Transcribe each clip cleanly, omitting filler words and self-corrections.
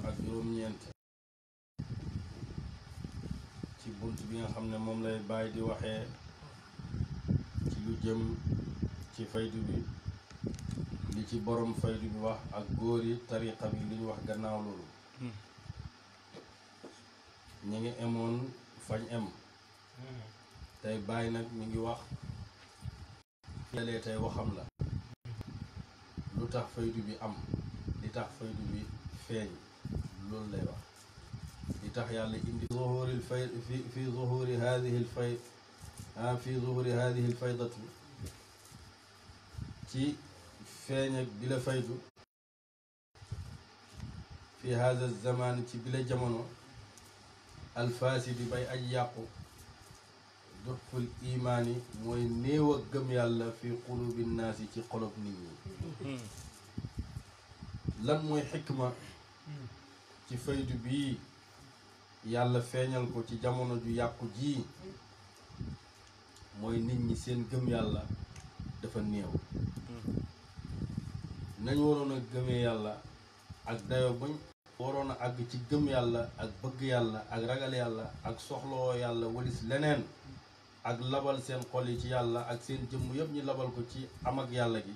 ak juróom-ñeent ci bunt bi nga xam ne moom lay bàyyi di waxee ci lu jëm ci faydu bi li ci borom faydu bi wax ak góor yi tariqa bi li ñu wax gannaaw loolu ñu ngi emoon fañ em tey bàyyi nag mi ngi wax yalee tey waxam la lu tax faydu bi am li tax faydu bi feeñ loolu lay wax li tax yàlla indi zuhuril fay fi zuhuri hadihi al fay fi zuhuri hadihi al faydatu ci feeñ ak bi la faydu fi hada zaman ci bi la jamono alfaasidi bay aj yàqu duxful imaani mooy néew a gëm yàlla fi qulubi naasi ci xolob nit ñi lan mooy xikma ci faydu bii yàlla feeñal ko ci jamono ju yàqu ji mooy nit ñi seen gëm yàlla dafa néew nañ waroon a gëmee yàlla ak dayo bañ waroon a àgg ci gëm yàlla ak bëgg yàlla ak ragal yàlla ak soxloo yàlla walis leneen ak labal seen xol yi ci yàlla ak seen jëmm yëpp ñu labal ko ci am ak yàlla gi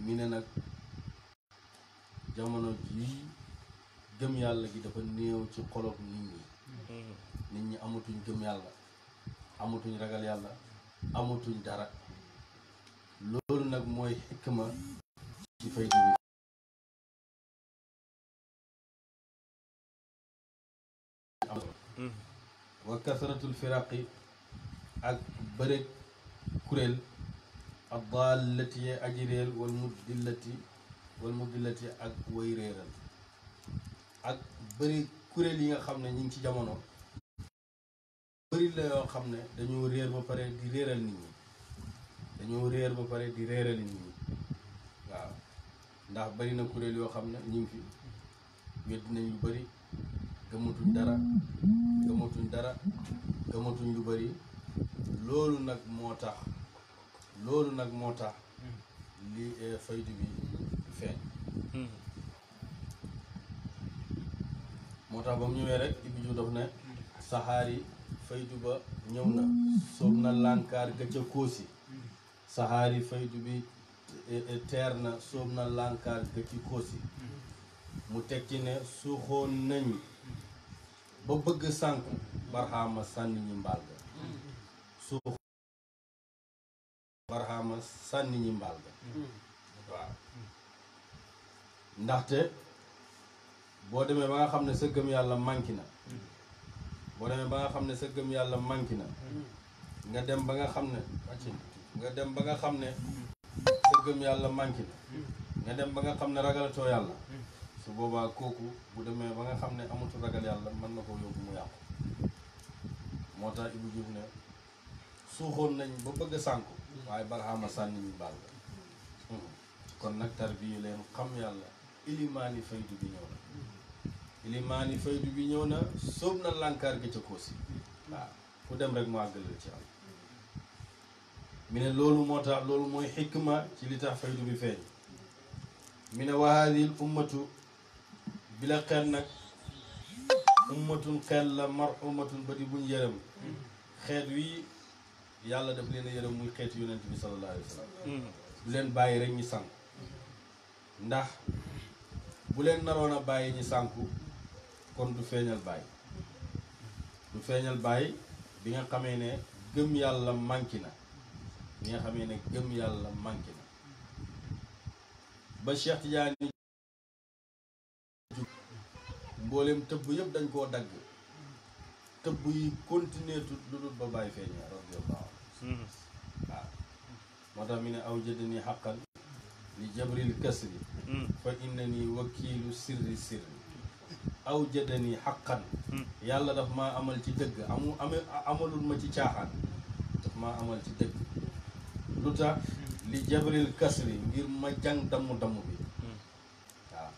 mi ne nag jamono jii gëm yàlla gi dafa néew ci xolob nit ñi amatuñ gëm yàlla amatuñ ragal yàlla amatuñ dara loolu nag mooy xikma ci faydu bi wa kasratul firaqi ak bërëg kuréel ak daalati yee aji réer wal mudillati ak way réeral ak bëri kuréel yi nga xam ne ñu ngi ci jamono bëri la yoo xam ne dañoo réer ba pare di réeral nit ñi dañoo réer ba pare di réeral nit ñi waaw ndax bari na kuréel yoo xam ne ñu ngi fi weddi nañ lu bari gëmatuñ dara gëmatuñ lu bari loolu nag moo tax li faydu bi feeñ moo tax ba mu ñëwee rek Ibou Diouf daf ne saxaari faydu ba ñëw na soob na lànkaar ga ca Koosi saxaari faydu bi teer na soob na lànkaar ga ci Koosi mu teg ci ne suuxoon nañ ba bëgg sànk barxaama sànni ñi mbaal ga barxaama sànni ñi mbaal ga waaw ndaxte boo demee ba nga xam ne sa gëm yàlla manqué na nga dem ba nga xam ne sa gëm yàlla manqué na nga dem ba nga xam ne ragalatoo yàlla su boobaa kooku bu demee ba nga xam ne amatul ragal yàlla mën na koo yóbbu mu yàqu moo tax Ibou Diouf ne suuxoon nañ ba bëgg a sànku waaye barxaama sànni ñu baal la kon nag tarbiyu leen xam yàlla ilimaani faydu bi ñëw na sóob na lànkaar gi ca Koosi waaw ku dem rek mu àggalal ci am mi ne loolu moo tax loolu mooy xikma ci li tax faydu bi feeñ mi ne wa haadihil ummatu bi la xeet nag ummatun xeet la marhumatun ba di buñ yërëm xeet wi yàlla daf leen a yërëm muy xeetu yonent bi sallallahu alayhi wa sallam du leen bàyyi rek ñi sànku ndax bu leen naroon a bàyyi ñi sànku kon du feeñal bàyyi bi nga xamee ne gëm yàlla manqué na ba Cheikh Tidiane mbooleem tëbb yëpp dañ koo dagg tëbb yi continuer tut lu dul ba bàyyi feeñee radiyallahu waaw moo tax mi ne aw jëdani xaqan li jabril kasri fa innani wakiilu sirri aw jëdani xaqan yàlla daf maa amal ci dëgg amalul ma ci caaxaan daf maa amal ci dëgg lu tax li jabril kasri ngir ma jàng damm bi waaw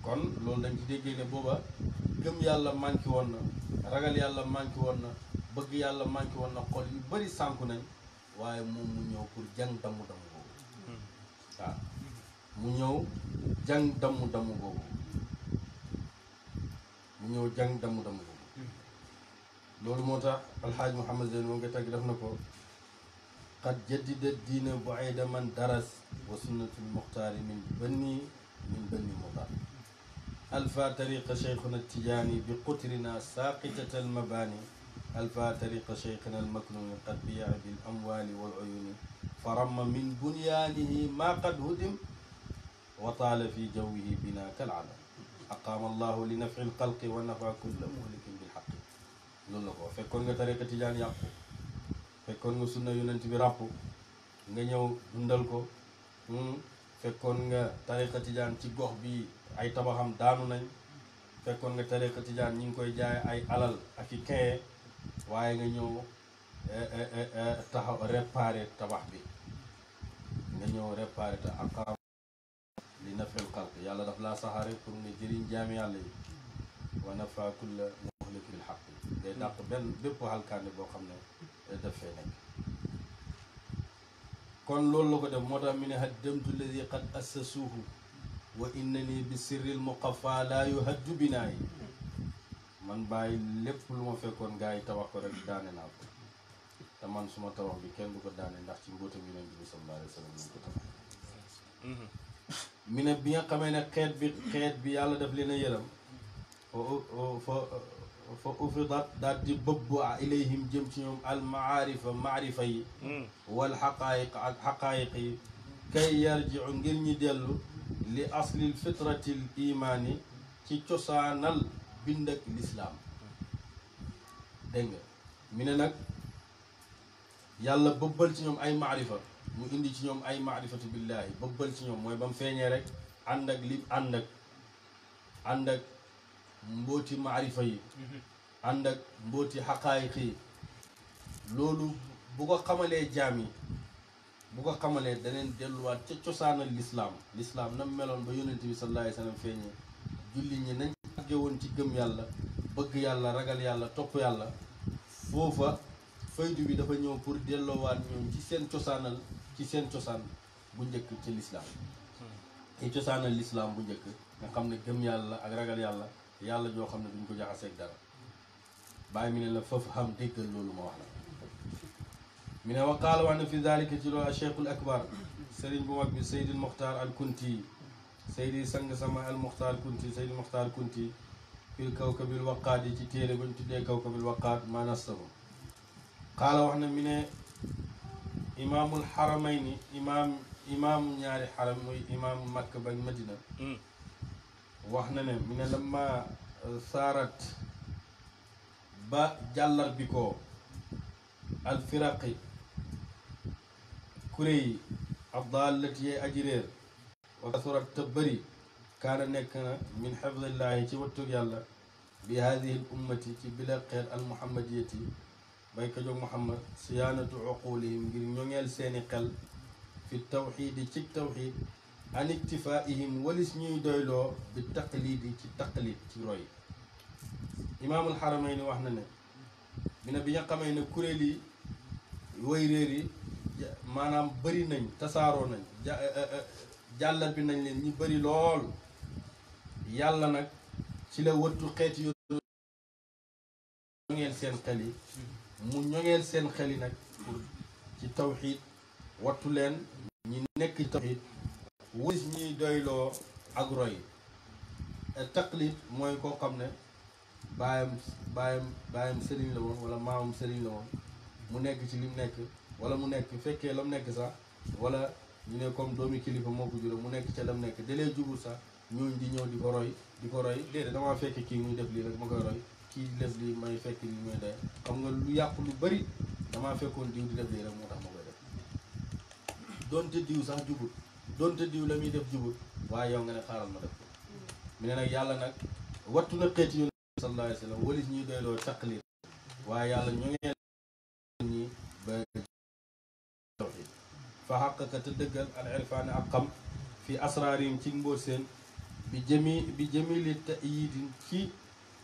kon loolu dañ ci déggee ne booba gëm yàlla manqué woon na ragal yàlla manqué woon na bëgg yàlla manqué woon na xol yu bari sànku nañ waaye moom mu ñëw pour jàng damm boobu waaw mu ñëw jàng damm boobu ñëw jàng damm boobu loolu moo tax alxaaj Muhammad Zeyn moo ngi tagg def na ko qad jaddida diina bu ayda man daras wa sunnatul muxtaari min banni mudar alfa tariqa cheikhuna tijaani bi qutrina saqitata almabaani alfa tariqa cheikhina almaknuni qad biya bil amwali wal uyuni faramma min bunyaanihi ma qad hudim wa taala fi jawihi bina kal'adam aqaama allahu li nafci lxalqi wa nafa kulla muhlikin bilxaqi loolu la ko fekkoon nga tariqa tijaan yàqu fekkoon nga sunna yonent bi ràpp nga ñëw dundal ko fekkoon nga tariqa tijaan ci gox bi ay tabaxam daanu nañ fekkoon nga tariqa tijaan ñi ngi koy jaay ay alal ak i kaye waaye nga ñëw taxaw réparé tabax bi nga ñëw réparé te aqaam li nafil xalq yàlla daf laa saxaare pour nga jëriñ jaami yàlla yi wa nafa kulla muhlikin bil xaq day dàq benn bépp xalkaande boo xam ne daf fee nekk kon loolu la ko def moo tax mi ne haddamtu alladi qad assasuuhu wa innani bi sirril muqaffa laa yuhaddu binaayi man bàyyi lépp lu ma fekkoon gars yi tabax ko rek daane naa ko te man suma tabax bi kenn du ko daane ndax ci mbóotam yonent bi sallallahu alayhi wa sallam ñu ko tabax mi ne bi nga xamee ne xeet bi yàlla daf leen a yërëm fa ufidat daal di bëbbu ilayhim jëm ci ñoom al maarifa yi wal xaqaayiq ak xaqaayiq yi kay yarjiu ngir ñi dellu li aslil fitratil imaani ci cosaanal bind ak lislaam dégg nga mi ne nag yàlla bëbbal ci ñoom ay maarifa mu indi ci ñoom ay maarifatu billahi bëbbal ci ñoom mooy ba mu feeñee rek ànd ak li ànd ak mbooti maarifa yi ànd ak mbooti xaqaayiq yi loolu bu ko xamalee jaam yi bu ko xamalee daneen delluwaat ca cosaanal lislaam na meloon ba yonent bi sallallahu alayhi wa sallam feeñee julli ñi nañ àgge woon ci gëm yàlla bëgg yàlla ragal yàlla topp yàlla foofa faydu bi dafa ñëw pour delloowaat ñoom ci seen cosaan bu njëkk ci lislaam ci cosaanal lislaam bu njëkk nga xam ne gëm yàlla ak ragal yàlla joo xam ne duñ ko jaxaseeg dara bàyyi mi ne la foofu xam déggal loolu ma wax la mi ne waqaala wax na fi dalika ci loolu cheikhul akbar sëriñ bu mag bi seydil muxtaar al kunti seydi sang sama al muxtaar kunti seydil muxtaar kunti fil kawkabil waqaat yi ci téere bañ tuddee kawkabil waqaat manastabo qaala wax na mi ne imaamul xaramayni imaamu ñaari xaram muy imaamu makka ba madina wax na ne mi ne lamma saarat ba jàllar bi ko alfiraqi kuré yi addaalati yee aji réer wa kasurat te bëri kaana nekk na min xifdillahi ci wattug yàlla bi hadihi l ummati ci bila xeet al muhammadiyati bayka jóg muhammad siyaanatu uqulihim ngir ñoŋeel seeni xel fi tawxiidi ci tawxiid an iktifaihim walis ñuy doyloo bi taqlidi ci taqlid ci roy imaamul xaramayni wax na ne mi ne bi nga xamee ne kuréel yi way réer yi maanaam bëri nañ tasaaroo nañ jàllar bi nañ leen ñi bëri lool yàlla nag ci la wëttu xeeti yo ñoŋeel seen xel yi mu ñoŋeel seen xel yi nag pour ci tawxiid wattu leen ñi nekk ci tawxiid walis ñuy doyloo ak roy taqlid mooy koo xam ne baayam sëriñ la woon wala maamam sëriñ la woon mu nekk ci lim nekk wala mu nekk fekkee lam nekk sax wala ñu ne comme doomi kilifa moo ko jure mu nekk ca lam nekk dalee jubul sax ñooñ di ñëw di ko roy déedéet damaa fekk kii muy def lii rek ma koy roy kii di def lii may fekk lii muy day xam nga lu yàqu lu bëri damaa fekkoon diw di def lii rek moo tax ma koy def doonte diw sax jubut doonte diw la muy def jubut waaye yow nga ne xaaral ma def ko mi ne nag yàlla nag wattu na xeeti yoon sallallahu alayhi wa sallam walis ñuy doyloo taqlid waaye yàlla ñu ngeen ñi ba tawxiid fa xaqaka te dëggal al irfaani ak xam fi asraarim ci mbóot seen bi jëmili ta'yidin ci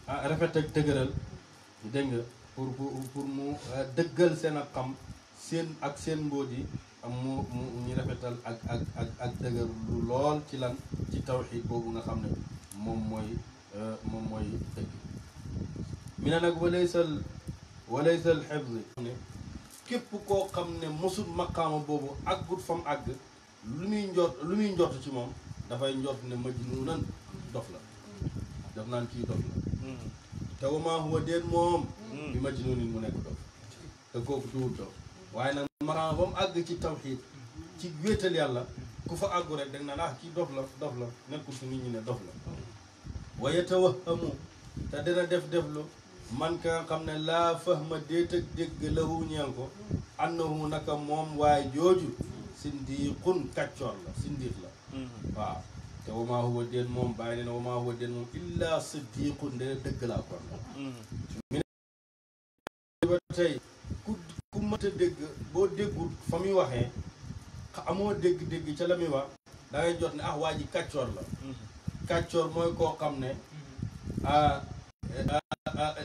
rafet ak dëgëral dégg nga pour mu dëggal seen ak xam seen mbóot yi am mu ñu rafetal ak dëgër lu lool ci lan ci tawxiid boobu nga xam ne moom mooy dëgg mi ne nag walaysal xifdi ne képp koo xam ne mosul maqaama boobu àggut fam àgg lu muy njort ci moom dafay njort ne majnuunan dof la daf naan kii dof la te wa maa huwa déet moom bi majnuunin mu nekk dof te kooku duwul dof waaye nag maqaama ba mu àgg ci tawxiid ci wéetal yàlla ku fa àggu rek da nga naan kii dof la nekkul fi nit ñi ne dof la wa yatawahhamu te dana def lu man ka nga xam ne laa fahma déet ak dégg lahu ñeel ko annahu naka moom waaye jooju sindiqun kàccoor la sindiq la waaw te wa maa huwa déet moom bàyyi ne wa maa huwa déet moom illa siddiqun dana dëgg laa kon mi ne ba tey ku mënta dégg boo déggul fa muy waxee amoo dégg-dégg ca la muy wax da ngay jot ne waa ji kàccoor la kàccoor mooy koo xam ne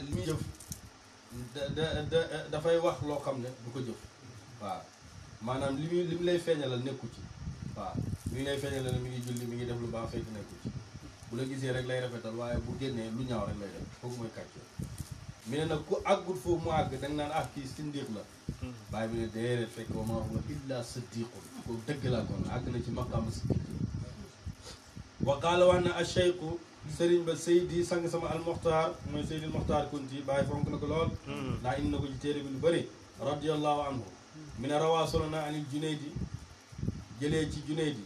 li muy jëf dafay wax loo xam ne du ko jëf waaw maanaam li mu lay feeñalal nekku ci waaw mi ngi lay feeñalal mi ngi julli mi ngi def lu baax fekk nekku ci bu la gisee rek lay rafetal waaye bu génnee lu ñaaw rek lay def kooku mooy kàccoor mi ne nag ku àggut foofu mu àgg da nga naan kii sindiq la bàyyi bi ne déedéet fekk wa maa huwa illa siddiqun ko dëgg la kon àgg na ci maqaam siddiq wa qaala wax na acheikhu sëriñ ba Seydi sang sama almuxtaar mooy Seydi almuxtaar kunti bàyyi fonk na ko lool ndax indi na ko ci téere bi lu bëri radiallahu anhu mi ne rawaa solo na anil junaydi jëlee ci junaydi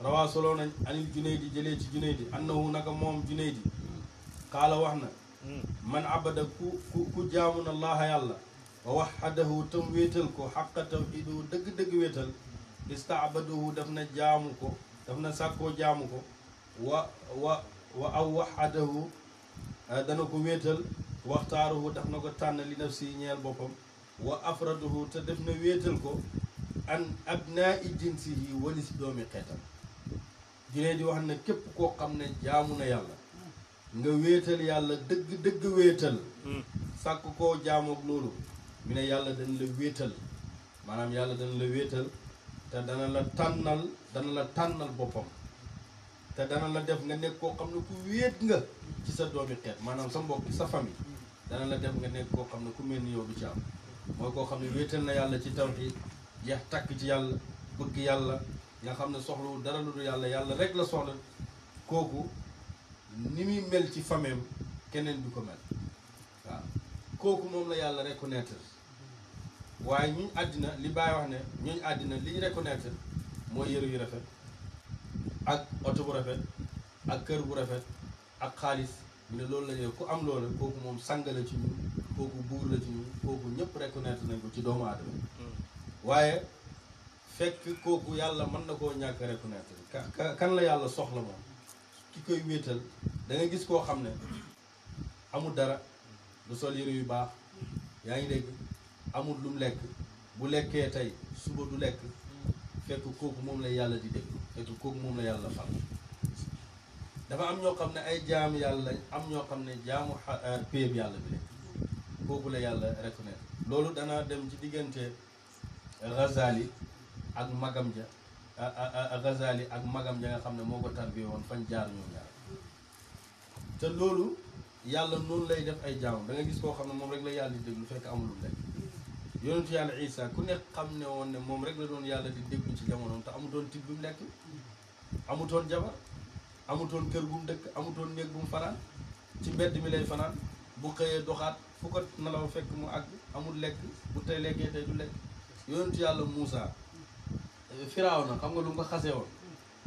rawaa solo na anil junaydi jëlee ci junaydi annahu naka moom junaydi qaala wax na man abada ku jaamu na allaha yàlla wa waxadahu tam wéetal ko xaqa tawxiidu dëgg-dëgg wéetal istaabadahu daf na jaamu ko daf na sàkkoo jaamu ko wa aw waxadahu dana ko wéetal waxtaaruhu daf na ko tànn li nafsi ñeel boppam wa afradahu te def na wéetal ko an abnaa i jinsihi walis doomi xeetam junee di wax ne képp koo xam ne jaamu na yàlla nga wéetal yàlla dëgg wéetal sàkk koo jaamoog loolu mi ne yàlla dana la wéetal maanaam yàlla dana la wéetal te dana la tànnal boppam te dana la def nga nekk koo xam ne ku wéet nga ci sa doomi xeet maanaam sa mbokk sa famille dana la def nga nekk koo xam ne ku mel ni yow du ci am mooy koo xam ne wéetal na yàlla ci tawhiid jeex takk ci yàlla bëgg yàlla nga xam ne soxlawul dara lu dul yàlla rek la soxla kooku ni muy mel ci fameem keneen du ko mel waaw kooku moom la yàlla reconnaître waaye ñuñ àddina li Baay wax ne ñuñ àddina li ñu reconnaître mooy yëre yu rafet ak oto bu rafet ak kër bu rafet ak xaalis ñu ne loolu la ñuy ku am loola kooku moom sang la ci ñun kooku buur la ci ñun kooku ñëpp reconnaître nañ ko ci doomu aadama waaye fekk kooku yàlla mën na koo ñàkk reconnaître kan la yàlla soxla moom ki koy wéetal da nga gis koo xam ne amul dara du sol yëre yu baax yaa ngi dégg amul lu mu lekk bu lekkee tey suba du lekk fekk kooku moom la yàlla di dégg fekk kooku moom la yàlla fal dafa am ñoo xam ne ay jaam yàlla am ñoo xam ne jaamu péeb yàlla bi lekk kooku la yàlla reconnaître loolu dana dem ci diggante Ghazali ak magam ja Ghazali ak magam ja nga xam ne moo ko tarbiye woon fañ jaar ñoom ñaar te loolu yàlla noonu lay def ay jaamam da nga gis koo xam ne moom rek la yàlla di déglu fekk amul lu lekk yonentu yàlla Isa ku nekk xam ne woon ne moom rek la doon yàlla di déglu ci jamonoom te amutoon tib bu mu lekk amutoon jabar amutoon kër bu mu dëkk amutoon néeg bu mu fanaan ci mbedd mi lay fanaan bu xëyee doxaat fu ko nelaw fekk mu àgg amul lekk bu tey lekkee tey du lekk yonentu yàlla Moussa firaaw na xam nga lu mu ko xasee woon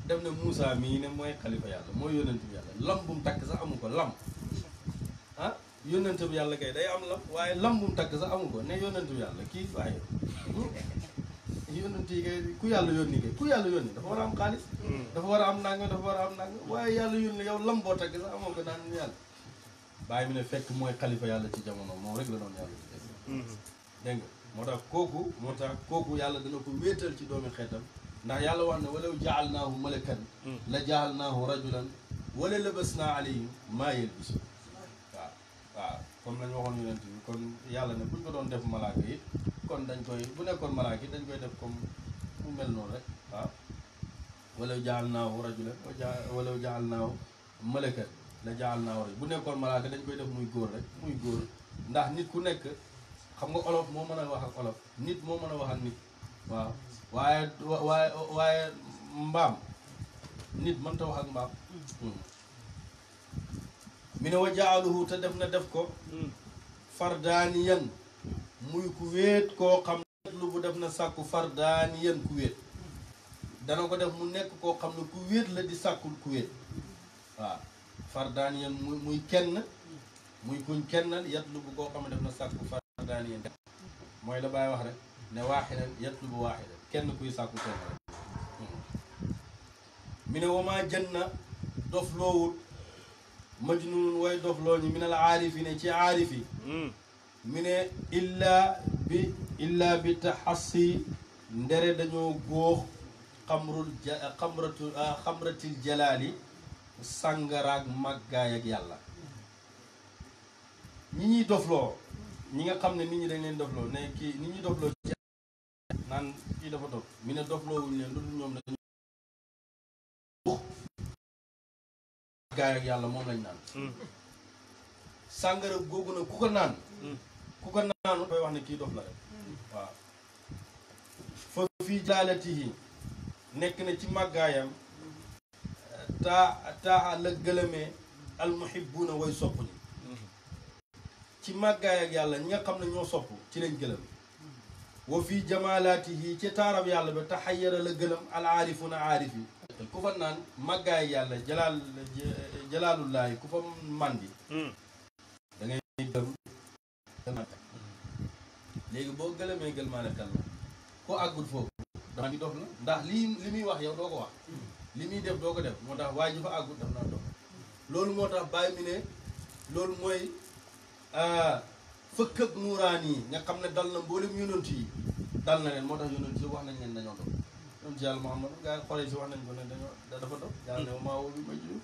dem ne Moussa mii ne mooy xalifa yàlla mooy yonentu yàlla lam bu mu takk sax amu ko lam yonentu yàlla kay day am lam waaye lam bu mu takk sax amu ko ne yonentu yàlla kii waaye yonent yi kay ku yàlla yónni kay ku yàlla yónni dafa war a am xaalis dafa war a am nanga dafa war a am nanga waaye yàlla yónni yow lam boo takk sax amoo ko naan yàlla bàyyi mi ne fekk mooy xalifa yàlla ci jamono moom rek la doon yàlla ci dégg nga moo tax kooku yàlla dana ko wéetal ci doomi xeetam ndax yàlla wax ne walaw jaalnaahu malakan la jaalnaahu rajulan wala labasnaa alayhim maa yalbisun waaw comme lañ waxoon yonent bi kon yàlla ne buñ ko doon def malaaka yi kon dañ koy bu nekkoon malaaka yi dañ koy def comme mu mel noonu rek waaw walaw jaalnaahu rajulan walaw jaalnaahu malakan la jaal naa war bu nekkoon malaaka dañ koy def muy góor rek muy góor ndax nit ku nekk xam nga olof moo mën a wax ak olof nit moo mën a wax ak nit waaw waaye mbaam nit mënta wax ak mbaam mi ne wa jaaluhu te def ko fardaaniyan muy ku wéet koo xam ne lu bu def na sàkku fardaaniyan ku wéet dana ko def mu nekk koo xam ne ku wéet la di sàkkul ku wéet waaw fardaaniyan muy kenn muy kuñ kennal yatlu bu koo xam ne def na sàkku fardaaniyan mooy la bàyyi wax rek ne waaxidan yatlu bu waaxidan kenn kuy sàkku kenn rek mi ne wamaa jën na dof loowul majnun way dof loo ñi mi ne la aarifi ne ci aarifi mi ne illaa bi taxassi ndere dañoo góox xamratil jalaali sàngaraag màggaay ak yàlla ñi ñuy dofloo ñi nga xam ne nit ñi dañ leen dofloo ne kii nit ñuy dofloo ci naan kii dafa dof mi ne dofloo wuñu leen lu dul ñoom dañu màggaay ak yàlla moom lañ naan sàngara googu nag ku ko naan dafay wax ne kii dof la rek waaw fa fii jaalatihi nekk na ci màggaayam taa la gëlëmee almuhibbuuna way sopp ñi ci màggaay ak yàlla ñi nga xam ne ñoo sopp ci lañ gëlëm wa fii jamaalaatihi ci taarab yàlla ba taxayyara la gëlëm al aarifuuna aarif yi ku fa naan màggaay yàlla jalaalullaahi ku fa màndi da ngay gëm léegi boo gëlëmee gëlmaane kal la ko àggul foofu dama di dof la ndax li muy wax yow doo ko wax li muy def doo ko def moo tax waaye ji fa àggul daf naa dof loolu moo tax bàyyi mi ne loolu mooy fëkk ak nuuraan yi nga xam ne dal na mboolem yonent yi dal na leen moo tax yonent yi wax nañ leen dañoo dof yonent yàlla Muhammad gaa yi xoolee si wax nañ ko ne dafa dof yàlla ne maa woo bi majnun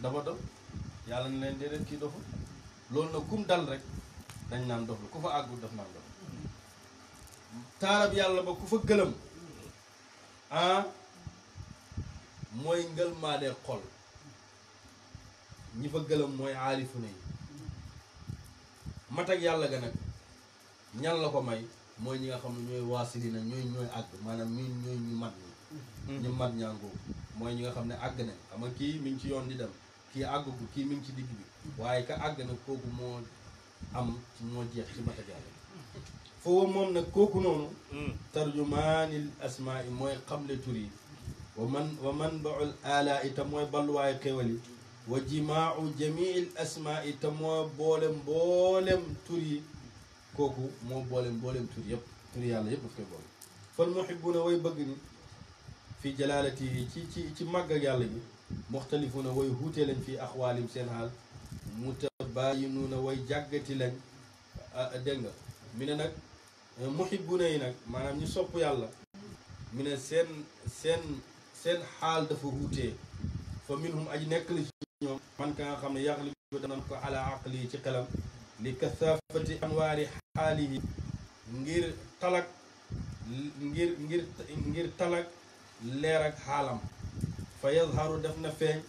dafa dof yàlla ne leen déedéet kii dofu loolu nag kum dal rek dañ naan dof la ku fa àggul daf naan dof taarab yàlla ba ku fa gëlëm mooy ngëlmaadee xol ñi fa gëlëm mooy aarifu na yi mat ak yàlla ga nag ñan la ko may mooy ñi nga xam ne ñooy waasilina ñooy àgg maanaam ñooy ñu mat ñi ñu mat ñaangoo mooy ñi nga xam ne àgg nañ xam nga kii mi ngi ci yoon di dem kii àggagul kii mi ngi ci digg bi waaye ka àgg nag kooku moo am moo jeex ci mat ak yàlla foofu moom nag kooku noonu tarjumaanil asmaa yi mooy xamle tur yi wa manbaul ala itam mooy balluwaayu xéwal yi wa jimaau jamiil asmaa itam moo boolem tur yi kooku moo boolem tur yëpp tur yàlla yëpp daf koy boole fal muhibbuna way bëgg ni fii jalaalati yi ci màgg ak yàlla gi muxtalifuna way huute lañ fii axwaalim seen xaal mutabayinuuna way jàggati lañ dégg nga mi ne nag muhibbuna yi nag maanaam ñu sopp yàlla mi ne seen xaal dafa huutee fa minhum aji nekk la ci ñoom man ka nga xam ne yaxlibu danañ ko ala aqli yi ci xelam li kasaafati anwaari xaalihi ngir talak leer ak xaalam fa yazharu def na feeñ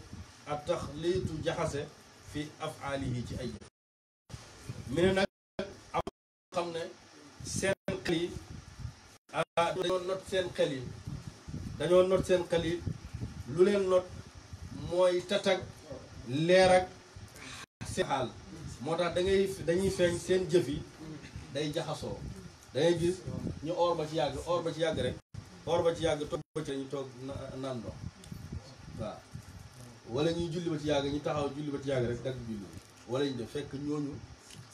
a taxliitu jaxase fi afaalihi ci ay jëf mi ne nag am xam ne seen xel yi dañoo not seen xel yi lu leen not mooy tatak leer ak seen xaal moo tax dañuy feeñ seen jëf yi day jaxasoo da ngay gis ñu or ba ci yàgg rek toog ba ci ñu toog naan ndox waaw wala ñuy julli ba ci yàgg ñu taxaw julli ba ci yàgg rek dagg julli wala ñu def fekk ñooñu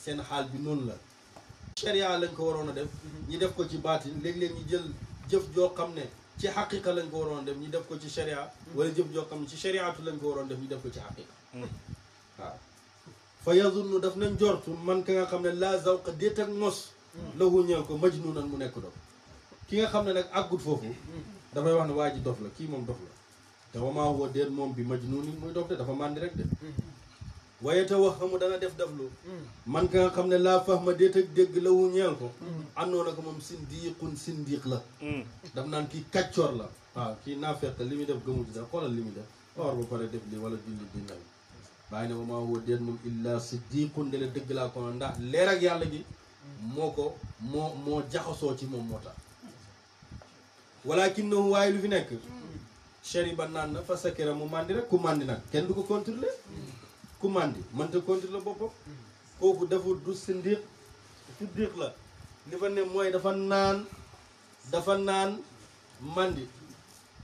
seen xaal bi noonu la sharia lañ ko waroon a def ñi def ko ci baatin léeg-léeg ñu jël jëf joo xam ne ci xaqiqa lañ ko waroon a def ñu def ko ci sharia wala jëf joo xam ne ci shariatu lañ ko waroon def ñu def ko ci xaqiqa waaw fa yazunnu daf nañ jortu man ka nga xam ne la zawqa déet ak mos lahu ñeel ko majnunan mu nekk dof ki nga xam ne nag àggut foofu dafay wax ne waa ji dof la kii moom dof la te wamaa huwa déet moom bi majnunin muy dof de dafa màndi rek de waaye te wax xamu dana def daflu man ka nga xam ne laa fahma déet ak dégg lahu ñeel ko àndoon na ko moom sindiq la daf naan kii kàccoor la waaw kii naafeq li muy def gëmu ci def xoolal li muy def or ba pare def li wala julli di naw bàyyi ne wa maa huwa déet moom illa siddiqun de la dëgg laa ko ndax leer ak yàlla gi moo jaxasoo ci moom moo tax walakinahu waaye lu fi nekk shariba naan na fa sakira mu màndi rek ku màndi nag kenn du ko contrôler ku màndi mënta contrôler boppam kooku dafa du siddiq la li fa ne mooy dafa naan màndi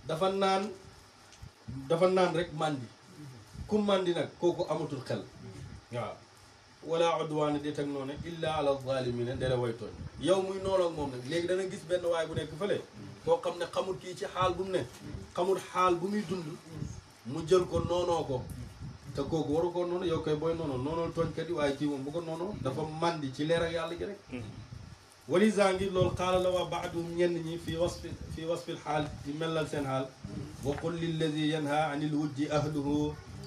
dafa naan rek màndi ku màndi nag kooku amatul xel waaw wala udwaana déet ak noonu illa ala zalimina ndere way tooñ yow muy noonu ak moom nag léegi dana gis benn waay bu nekk fële koo xam ne xamul kii ci xaal bu mu ne xamul xaal bu muy dund mu jël ko noonoo ko te kooku waru ko noonu yow koy booy noonoo tooñkat yi waaye kii moom bu ko noonoo dafa màndi ci leer ak yàlla gi rek walisa ngir loolu xaala la waa baadum ñenn ñi fi wasfil xaal di mellal seen xaal wa qul lilladi yanha an il wujji ahluhu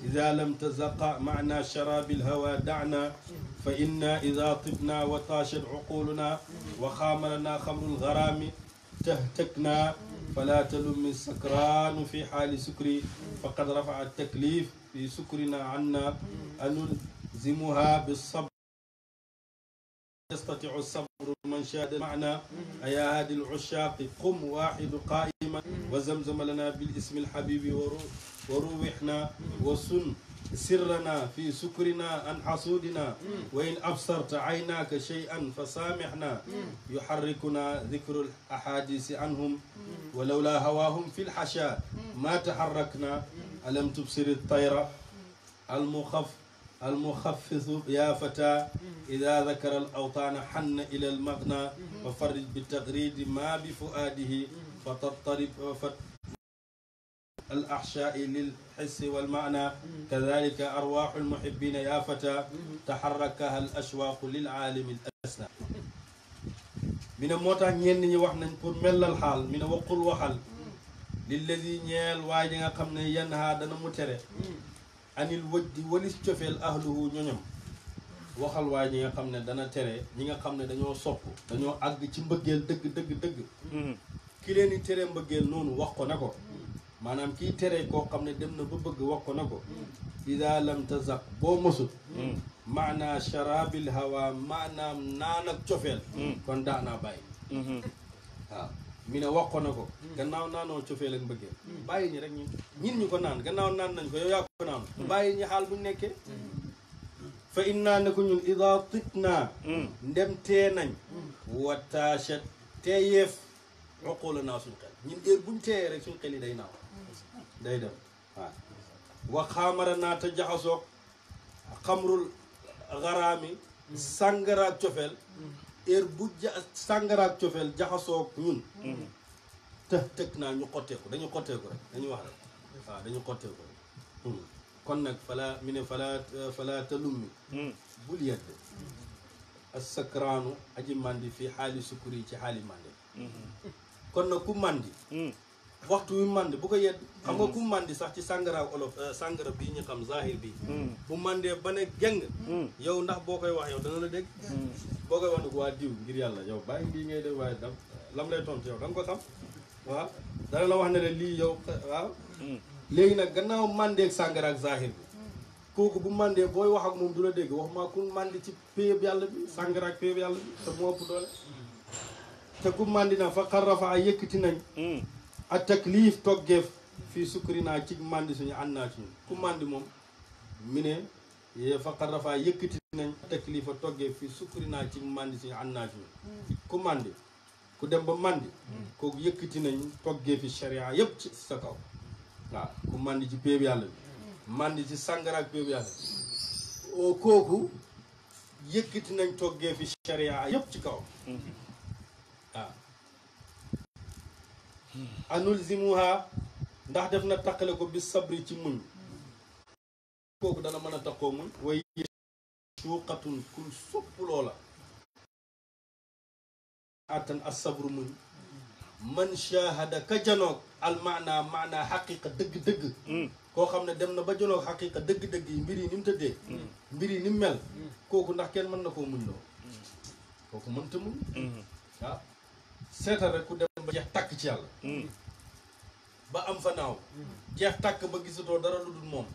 ida lam tazaqa maana sharabi lhawa dana fa inna ida tibna wa taashat uquluna wa xaamalana xamru lgaraami tahtakna fala talum min sakranu fi xaali sukri faqad rafaa taklif fi sukrina anna anulzimuha bisabr يستطيع الصبر من شاهد معنا أيا هادي العشاق قم واحد قائما وزمزم لنا بالاسم الحبيب وروحنا وسن سرنا في سكرنا عن حسودنا وإن أبصرت عيناك شيئا فسامحنا يحركنا ذكر الأحاديث عنهم ولولا هواهم في الحشا ما تحركنا ألم تبصر الطير المخفف يا فتى إذا ذكر الأوطان حن إلى المغنى ففرج بالتغريد ما بفؤاده فتضطرب الأحشاء للحس والمعنى كذلك أرواح المحبين يا فتى تحركها الأشواق للعالم الأسنى من موتا ñenn ñi wax nañ pour melal xaal mi ne waqul waxal lilladi ñeel waay ji nga xam ne yanha dana mu tere anil wëj di walis cofeel ahluhu ñoñom waxal waay ñi nga xam ne dana tere ñi nga xam ne dañoo sopp dañoo àgg ci mbëggeel dëgg ki leen di tere mbëggeel noonu wax ko na ko maanaam kii tere koo xam ne dem na ba bëgg wax ko na ko ida lam tazaq boo mosut maana sharabil hawa maanaam naan ak cofeel kon daanaa bàyyi waaw mi ne wax ko na ko gannaaw naanoo cofeel ak mbëggeel bàyyi ñi rek ñin ñu ko naan gannaaw naan nañ ko yow yaa ko naan bàyyi ñi xaal buñ nekkee fa innaa ne ko ñun ida titnaa ndem tee nañ wataachat teeyeef roqoola naa suñ xel ñun heure buñ teeyee rek suñ xel yi day naaw day dem waaw wa xaamara naa te jaxasoog xamrul xaraami sàngaraak cofeel heure bu sàngaraak cofeel jaxasoog ñun tëg naa ñu xotteeku dañu xotteeku rek dañu wax rek waaw dañu xotteeku rek kon nag fala talummi bul yedd assakraanu aji mandi fii xaali sukuri ci xaali mandi kon nag ku mandi waxtu wi mandi bu ko yedd xam nga ku mandi sax ci sàngara olof sàngara bii ñu xam zahir bi bu mandee ba ne geng yow ndax boo koy wax yow dana la dégg boo koy wax ne ko waa diw ngir yàlla yow bàyyi bii ngay def waaye dam lam lay tontu yow da nga ko xam waaw dana la wax ne la lii yow waaw léegi nag gannaaw mandeeg sàngara ak zahir bi kooku bu mandee booy wax ak moom du la dégg wax maa ku mandi ci péyeb yàlla bi sàngara ak péyeb yàlla bi te moo ëpp doole te ku mandi na fa xarrafa ay yëkkati nañ a taklif toggeef fii sukkuri naa ci mandi suñu ànd naa ci ñun ku mandi moom mi ne fa xarrafa yëkkati nañ taklifa toggeef fii sukkuri naa ci mandi suñu ànd naa ci ñun ku mandi ku dem ba mandi kooku yëkkati nañ toggee fi sharia yëpp ci sa kaw waaw ku mandi ci péeb yàlla bi mandi ci sàngara ak péeb yàlla bi kooku yëkkati nañ toggee fi sharia yëpp ci kaw waaw anulzimuha ndax def na taqale ko bi sabri ci muñ kooku dana mën a taqoo muñ way suuqatun kul sopp loola atan asabru muñ man shahada ka janoog al maana xaqiqa dëgg-dëgg koo xam ne dem na ba janoog xaqiqa dëgg-dëgg yi mbir yi ni mu tëddee mbir yi ni mu mel kooku ndax kenn mën na koo muñ loo kooku mënta muñ waaw seetal rek ku dem ba jeex tàkk ci yàlla ba am fa naaw jeex tàkk ba gisatoo dara lu dul moom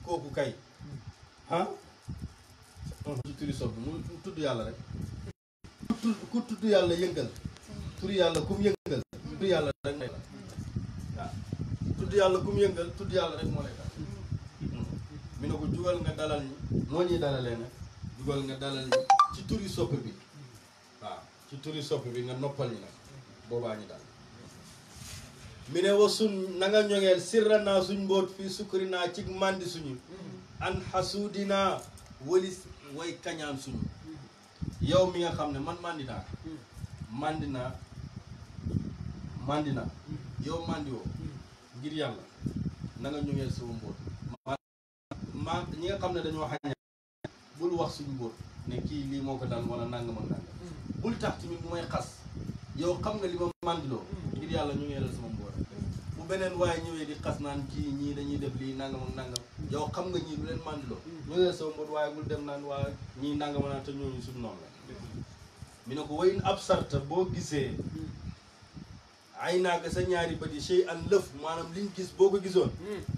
kooku kay ah ci turi sopp mu tudd yàlla rek ku tudd yàlla yëngal turi yàlla kum yëngal tudd yàlla rek mooy la waaw tudd yàlla kum yëngal tudd yàlla rek moo lay dal mi ne ko jugal nga dalal ñi moo ñuy dalalee nag jugal nga dalal ñi ci turi sopp bi waaw ci turi sopp bi nga noppal ñi nag boobaa ñu dal mi ne wa sun na nga ñoŋeel sirra naa suñ mboot fii sukkari naa ci màndi suñu an xasuudinaa walis way kañaan suñu yow mi nga xam ne man màndi naa yow màndi woo ngir yàlla na nga ñoŋeel sama mboot ñi nga xam ne dañoo xañaan bul wax suñu mboot ne kii lii moo ko dal wala nangam ak nangam bul tax tamit bu may xas yow xam nga li ma màndiloo ngir yàlla ñoŋeelal sama mboot bu beneen waaye ñëwee di xas naan kii ñii dañuy def lii nangam ak nangam yow xam nga ñii lu leen màndiloo ñoŋeelal sama mboot waaye bul dem naan waa ñii nangam naan te ñooñu suñu noonu la mi ne ko wayin ab sarta boo gisee ay naaka sa ñaari bët yi chey an lëf maanaam liñ gis boo ko gisoon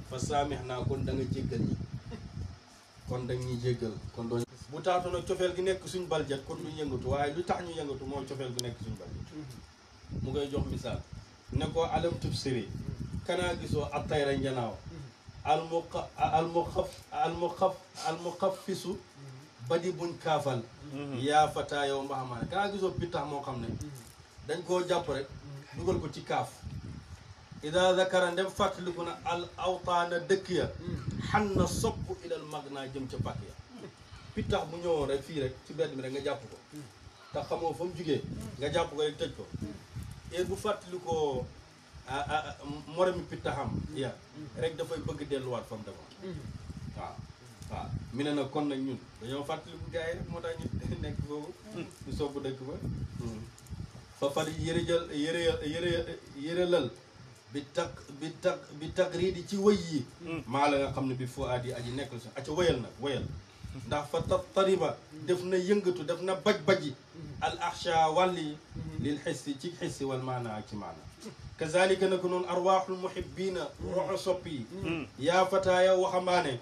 fa saamix naa kon da nga jéggal ñi kon da ñuy jéggal kon doo bu taatoon ak cofeel gi nekk suñ baljat kon duñ yëngatu waaye lu tax ñu yëngatu mooy cofeel gu nekk suñ baljat mu koy jox misaal ne ko alam tub siri kanaa gisoo ab tayra njanaaw almuxaffisu badi buñ kaafal yaa fataa yow mbaxamaane kanaa gisoo pittax moo xam ne dañ koo jàpp rek dugal ko ci kaaf ida zakara ndem fàttaliku na al awtaana dëkk ya xan na sopp ilal mag naa jëm ca pàkk ya pittax bu ñëwoon rek fii rek ci mbedd mi rek nga jàpp ko te xamoo fa mu jugee nga jàpp ko rek tëj ko et bu fàttalikoo moromi pittaxam ya rek dafay bëgg delluwaat fa mu demoon waaw mi ne nag kon nag ñun dañoo fàttaliku gars yi rek moo tax ñu nekk foofu ñu sopp dëkk ba fa far yërelal bi taqriidi ci wëy yi maa la nga xam ne bi foo aat yi aji nekk la si aca wëyal nag wëyal ndax fa tariba def na yëngatu def na baj-baji al axsha wàll yi lil xissi ci xissi wal maana ak ci maana kazalika nag noonu arwaaxul muhibbina roxo sopp yi yaa fataaya waxambaane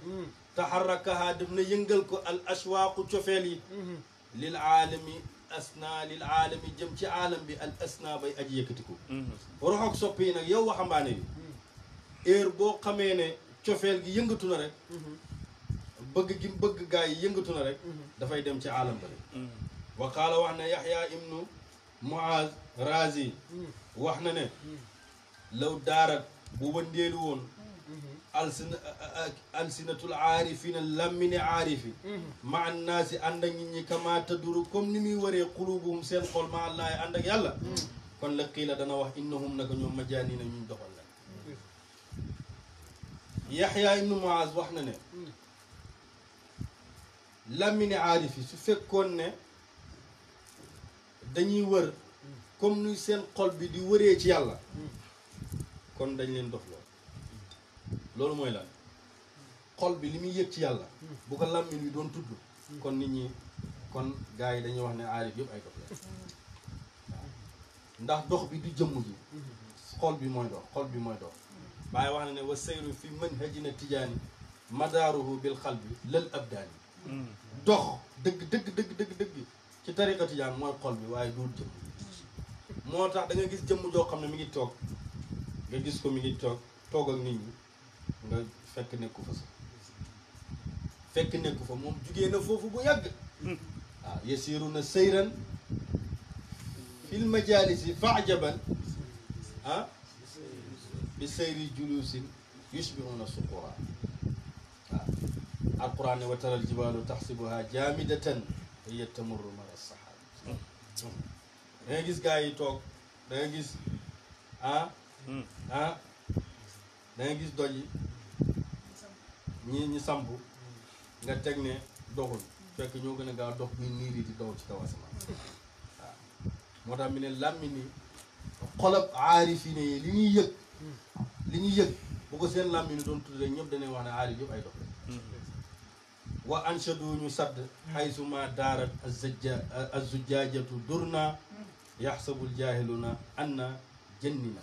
taxarrakaha def na yëngal ko al ashwaaqu cofeel yi lil aalami jëm ci aalam bi al asna bay aji yëkkatiku roxoog sopp yi nag yow waxambaane bi heure boo xamee ne cofeel gi yëngatu na rek bëgg gi bëgg gaa yi yëngatu na rek dafay dem ci aalam ba rek wa qaala wax ne yaxya ibnu muaz razi wax na ne law daarat bu wëndeelu woon alsinatul aarifina lammini aarifi ma annaasi ànd ak nit ñi kama taduru comme ni muy waree xulubuhum seen xol ma allaahi ànd ak yàlla kon la qiila dana wax innahum naka ñoom majaanina ñuñ doxal la yaxya ibnu muaz wax na ne lammini aarifi su fekkoon ne dañuy wër comme nuy seen xol bi di wëree ci yàlla kon dañ leen dox loolu mooy lan xol bi li muy yëg ci yàlla bu ko làmmiñ wi doon tudd kon nit ñi kon gars yi dañuy wax ne aarif yëpp ay dox la waaw ndax dox bi du jëmm ji xol bi mooy dox xol bi mooy dox bàyyi wax na ne wa sayru fi manhajina tijaani madaaruhu bil xalbi lal abdaani dox dëgg ci tariqa tijaan mooy xol bi waaye duul jëmm moo tax da nga gis jëmm joo xam ne mi ngi toog nga gis ko mi ngi toog ak nit ñi nga fekk nekku fa sax fekk nekku fa moom jugee na foofu bu yàgg waaw yasiru na sayran fil majalisi faajaban bi sayri julusin yushbihuna suqura waaw alquran ne wa tara aljibalu taxsibuha jamidatan hiya tamurru mara saxaab da nga gis gaa yi toog da nga gis da nga gis doj yi ñi samp nga teg ne doxul fekk ñoo gën a gaaw dox bi niir yi di daw ci kaw asamaan waaw moo tax mi ne làmmi ni xolab aarif yi ne li ñuy yëg bu ko seen làmmi ni doon tudd rek ñëpp dañuy wax ne aarif yëpp ay dox la wa anshadu ñu sadd xaysuma daarat azujajatu durna yaxsabul jahiluna anna jannina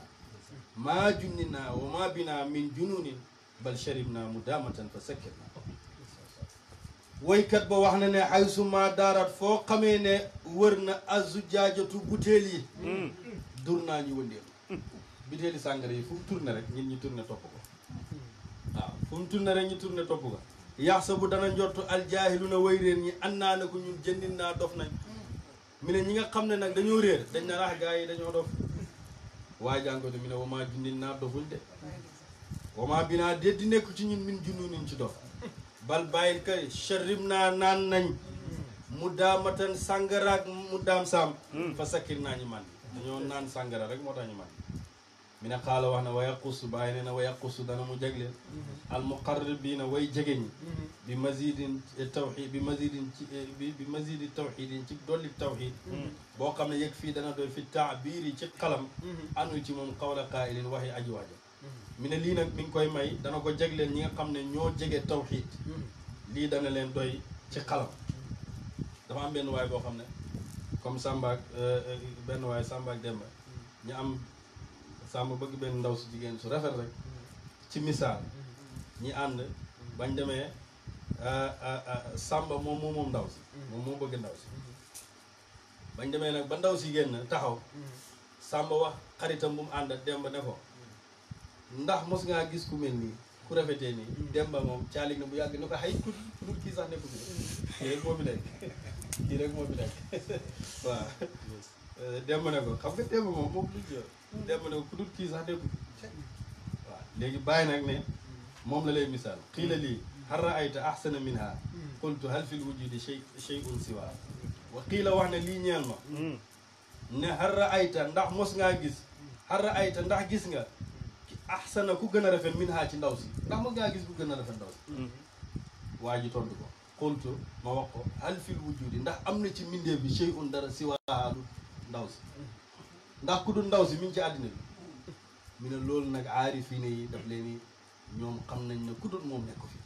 maa junnina wa ma bina min jununin bal sharibna mudamatan fa sakkirna woykat ba wax na ne ay suma daarat foo xamee ne wër na azu jaajatu butéel yi dur naa ñu wëndeelu butéeli sàngara yi fu mu tourné rek ñun ñu tourné topp ko waaw fu mu tourné rek ñu tourné topp ko yax sa bu dana njortu aljaahilu na way réer ñi an naa ne ko ñun jëndin naa dof nañ mi ne ñi nga xam ne nag dañoo réer dañ na rax gaa yi dañoo dof waaye jàngote mi ne wamaa jundin naa dofuñ de wamaa bi naa déet di nekk ci ñun min junnunin ci dof bal bàyyil kay sharib naa naan nañ mu daamatan sàngaraak mu daam saam fa sakkir naa ñu man dañoo naan sàngara rek moo tax ñu man mi ne xaala wax na wa yaqusu bàyyi ne na wa yaqusu dana mu jagleel al muqarribiina way jege ñi bi mazidin tawxid bi mazidin ci bi mazidi tawxidin ci dolli tawxid boo xam ne yëg fii dana doy fi taabiiri ci xalam anu ci moom qawla qaa'ilin waxi aji waaja mi ne lii nag mi ngi koy may dana ko jagleel ñi nga xam ne ñoo jege tawxid lii dana leen doy ci xalam dafa am benn waay boo xam ne comme Samba ak benn waay Samba ak Demba ñu am Samba bëgg benn ndaw si jigéen su rafet rek ci misaal ñi ànd bañ demee Samba moom ndaw si moom moo bëgg ndaw si bañ demee nag ba ndaw si génn taxaw Samba wax xaritam bu mu ànd Demba ne ko ndax mos ngaa gis ku mel nii ku rafetee nii Demba moom caalig na bu yàgg ne ko xay ku dul kii sax nekku fi kii rek moo fi nekk kii rek moo fi nekk waaw Demba ne ko xam nga Demba moom lu jël Demba ne ko ku dul kii sax nekku fi waaw léegi bàyyi nag ne moom la lay misaal qiila lii hal ra'ayta ahsana minha qultu hal fil wujudi shay'un siwa wa qiila wax ne lii ñeel ma ne hal ra'ayta ndax mos ngaa gis hal ra'ayta ndax gis nga ahsana ku gën a rafet minha ci ndaw si ndax mos ngaa gis ku gën a rafet ndaw si waa ji tontu ko qultu ma wax ko hal fil wujudi ndax am na ci mbindeef bi shay'un dara siwa ndaw si ndax ku dul ndaw si mi ngi ci àddina bi mi ne loolu nag aarifiine yi daf leen ni ñoom xam nañ ne ku dul moom nekku fi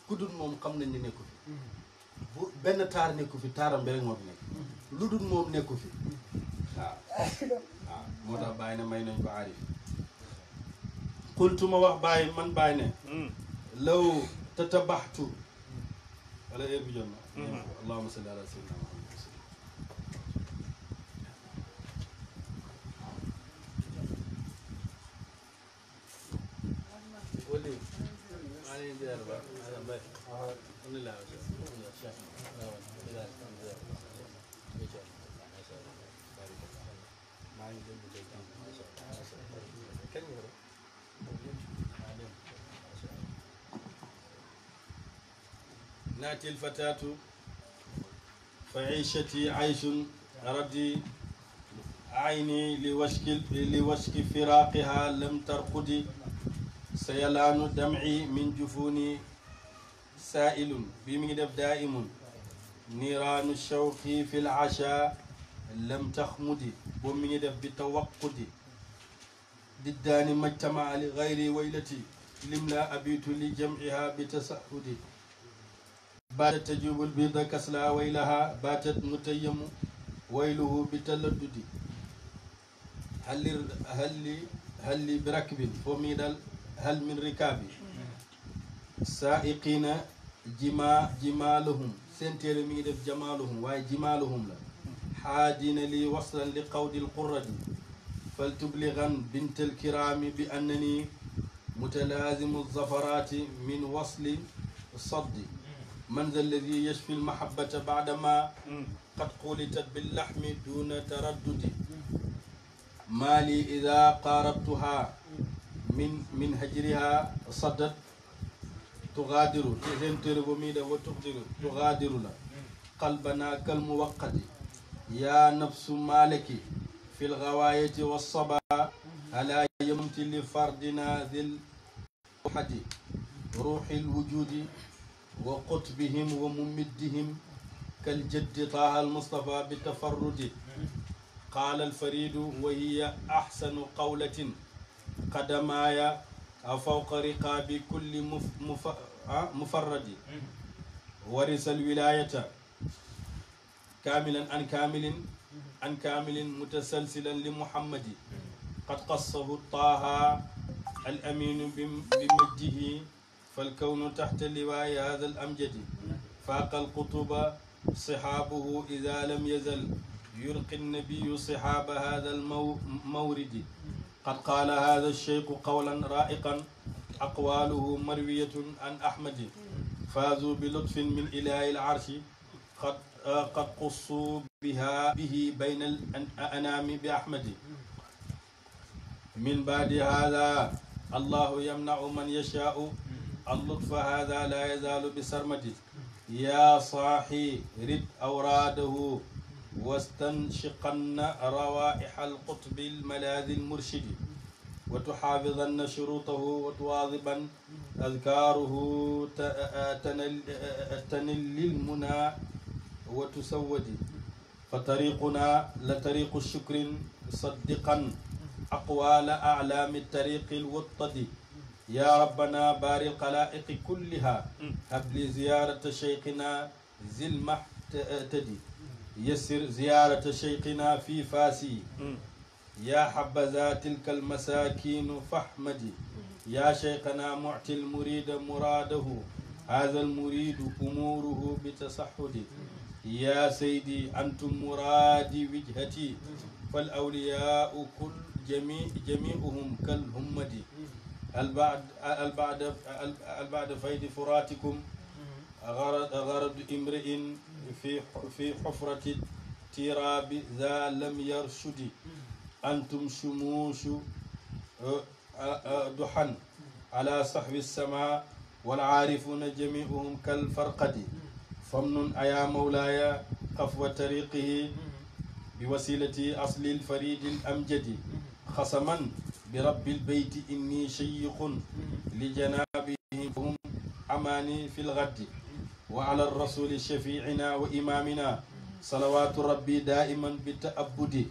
ku dul moom xam nañ ne nekku fi bu benn taar nekku fi taaram bi rek moo fi nekk lu dul moom nekku fi waaw waaw moo tax bàyyi ne may nañ ko aarif qultu ma wax bàyyi man bàyyi ne law tatabaxtu wala heure bi jot na allahumma salli ala sayyidina Muhammad ناتي الفتاة فعيشتي عيش ردي عيني لوشك فراقها لم ترقدي سيلان دمعي من جفوني سائل بمدب دائم نيران الشوق في العشاء لم تخمدي ومدب بتوقد ضدان ما اجتمع لغيري ويلتي لملا أبيت لجمعها بتسهدي باتت تجوب البيض كسلا ويلها باتت متيم ويله بتلدد هل لي بركب فميدل هل من ركاب سائقين جمالهم سنتير ميدف جمالهم واي جمالهم لا حادين لي وصلا لقود القرد فلتبلغن بنت الكرام بأنني متلازم الظفرات من وصل الصد من ذا الذي يشفي المحبة بعدما قد قولتت باللحم دون تردد ما لي إذا قاربتها من هجرها صدت تغادر تزنتر بميدا وتغادر لا قلبنا كالموقد يا نفس مالك في الغواية والصبا ألا يمت لفردنا ذي الوحد روح الوجود وقطبهم وممدهم كالجد طه المصطفى بالتفرد قال الفريد وهي أحسن قولة قدماي فوق رقاب كل مفرد ورث الولاية كاملا عن كامل متسلسلا لمحمد قد قصه طه الأمين بمجده فالكون تحت لواء هذا الأمجد فاق القطب صحابه إذا لم يزل يلقي النبي صحاب هذا المورد قد قال هذا الشيخ قولا رائقا أقواله مروية عن أحمد فازوا بلطف من إله العرش قد قصوا به بين الأنام بأحمد من بعد هذا الله يمنع من يشاء اللطف هذا لا يزال بسرمد يا صاحي رد أوراده واستنشقن روائح القطب الملاذ المرشد وتحافظن شروطه وتواظبا أذكاره تنل المنى وتسود فطريقنا لطريق الشكر صدقا أقوال أعلام الطريق الوطد يا ربنا باري الخلائق كلها هب لي زيارة شيخنا ذي المحتدي يسر زيارة شيخنا في فاسي يا حبذا تلك المساكين فاحمدي يا شيخنا معطي المريد مراده هذا المريد أموره بتصحد يا سيدي أنتم مرادي وجهتي فالأولياء كل جميعهم كالهمد البعد فيد فراتكم غرض امرئ في حفرة التراب ذا لم يرشد أنتم شموش دحا على صحب السماء والعارفون جميعهم كالفرقد فمن أيا مولاي قفو طريقه بوسيلة أصل الفريد الأمجد خصما برب البيت إني شيخ لجنابهم هم أماني في الغد وعلى الرسول شفيعنا وإمامنا صلوات ربي دائما بالتأبد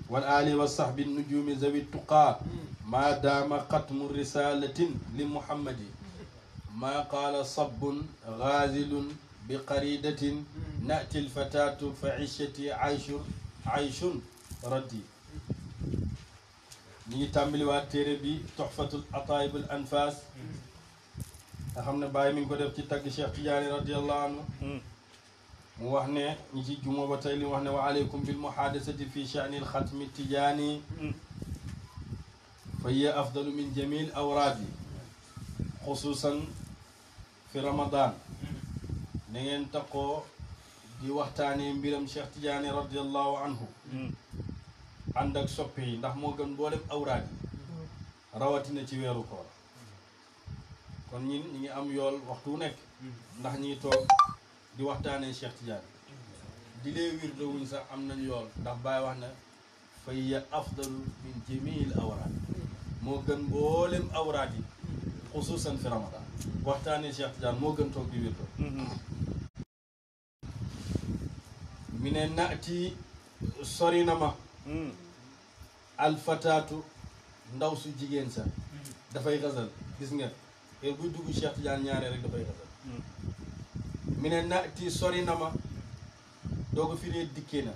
والآل والصحب النجوم ذوي التقى ما دام ختم رسالة لمحمد ما قال صب غازل بقريدة نأتي الفتاة فعشتي عيش ردي نيجي تامل واتيري بي تحفة الأطايب الأنفاس أخمنا باي من كده في تاج الشيخ تجاني رضي الله عنه موحنا نيجي جمعة بتاعي موحنا وعليكم بالمحادثة في شأن الختم التجاني فهي أفضل من جميع الأوراد خصوصا في رمضان نين تقو دي وقتاني مبيرم شيخ تجاني رضي الله عنه عندك سوبي ndax mo gën bolem awraad rawatina ci wéru koor kon ñi ngi am yool waxtu nek ndax ñi tok di waxtane Cheikh Tidiane di lay wirdo wuñ sax am nañ yool ndax bay wax na fa ya afdalu min jami'il awraad mo gën bolem awraad yi khususan fi ramadan waxtane Cheikh Tidiane mo gën tok di wirdo mine naati sorinama alfataatu ndaw su jigéen sa dafay xasal gis nga heure buy dugg Cheikh Tidiane ñaaree rek dafay xasal mi ne naati sori na ma doo ko firee dikkee na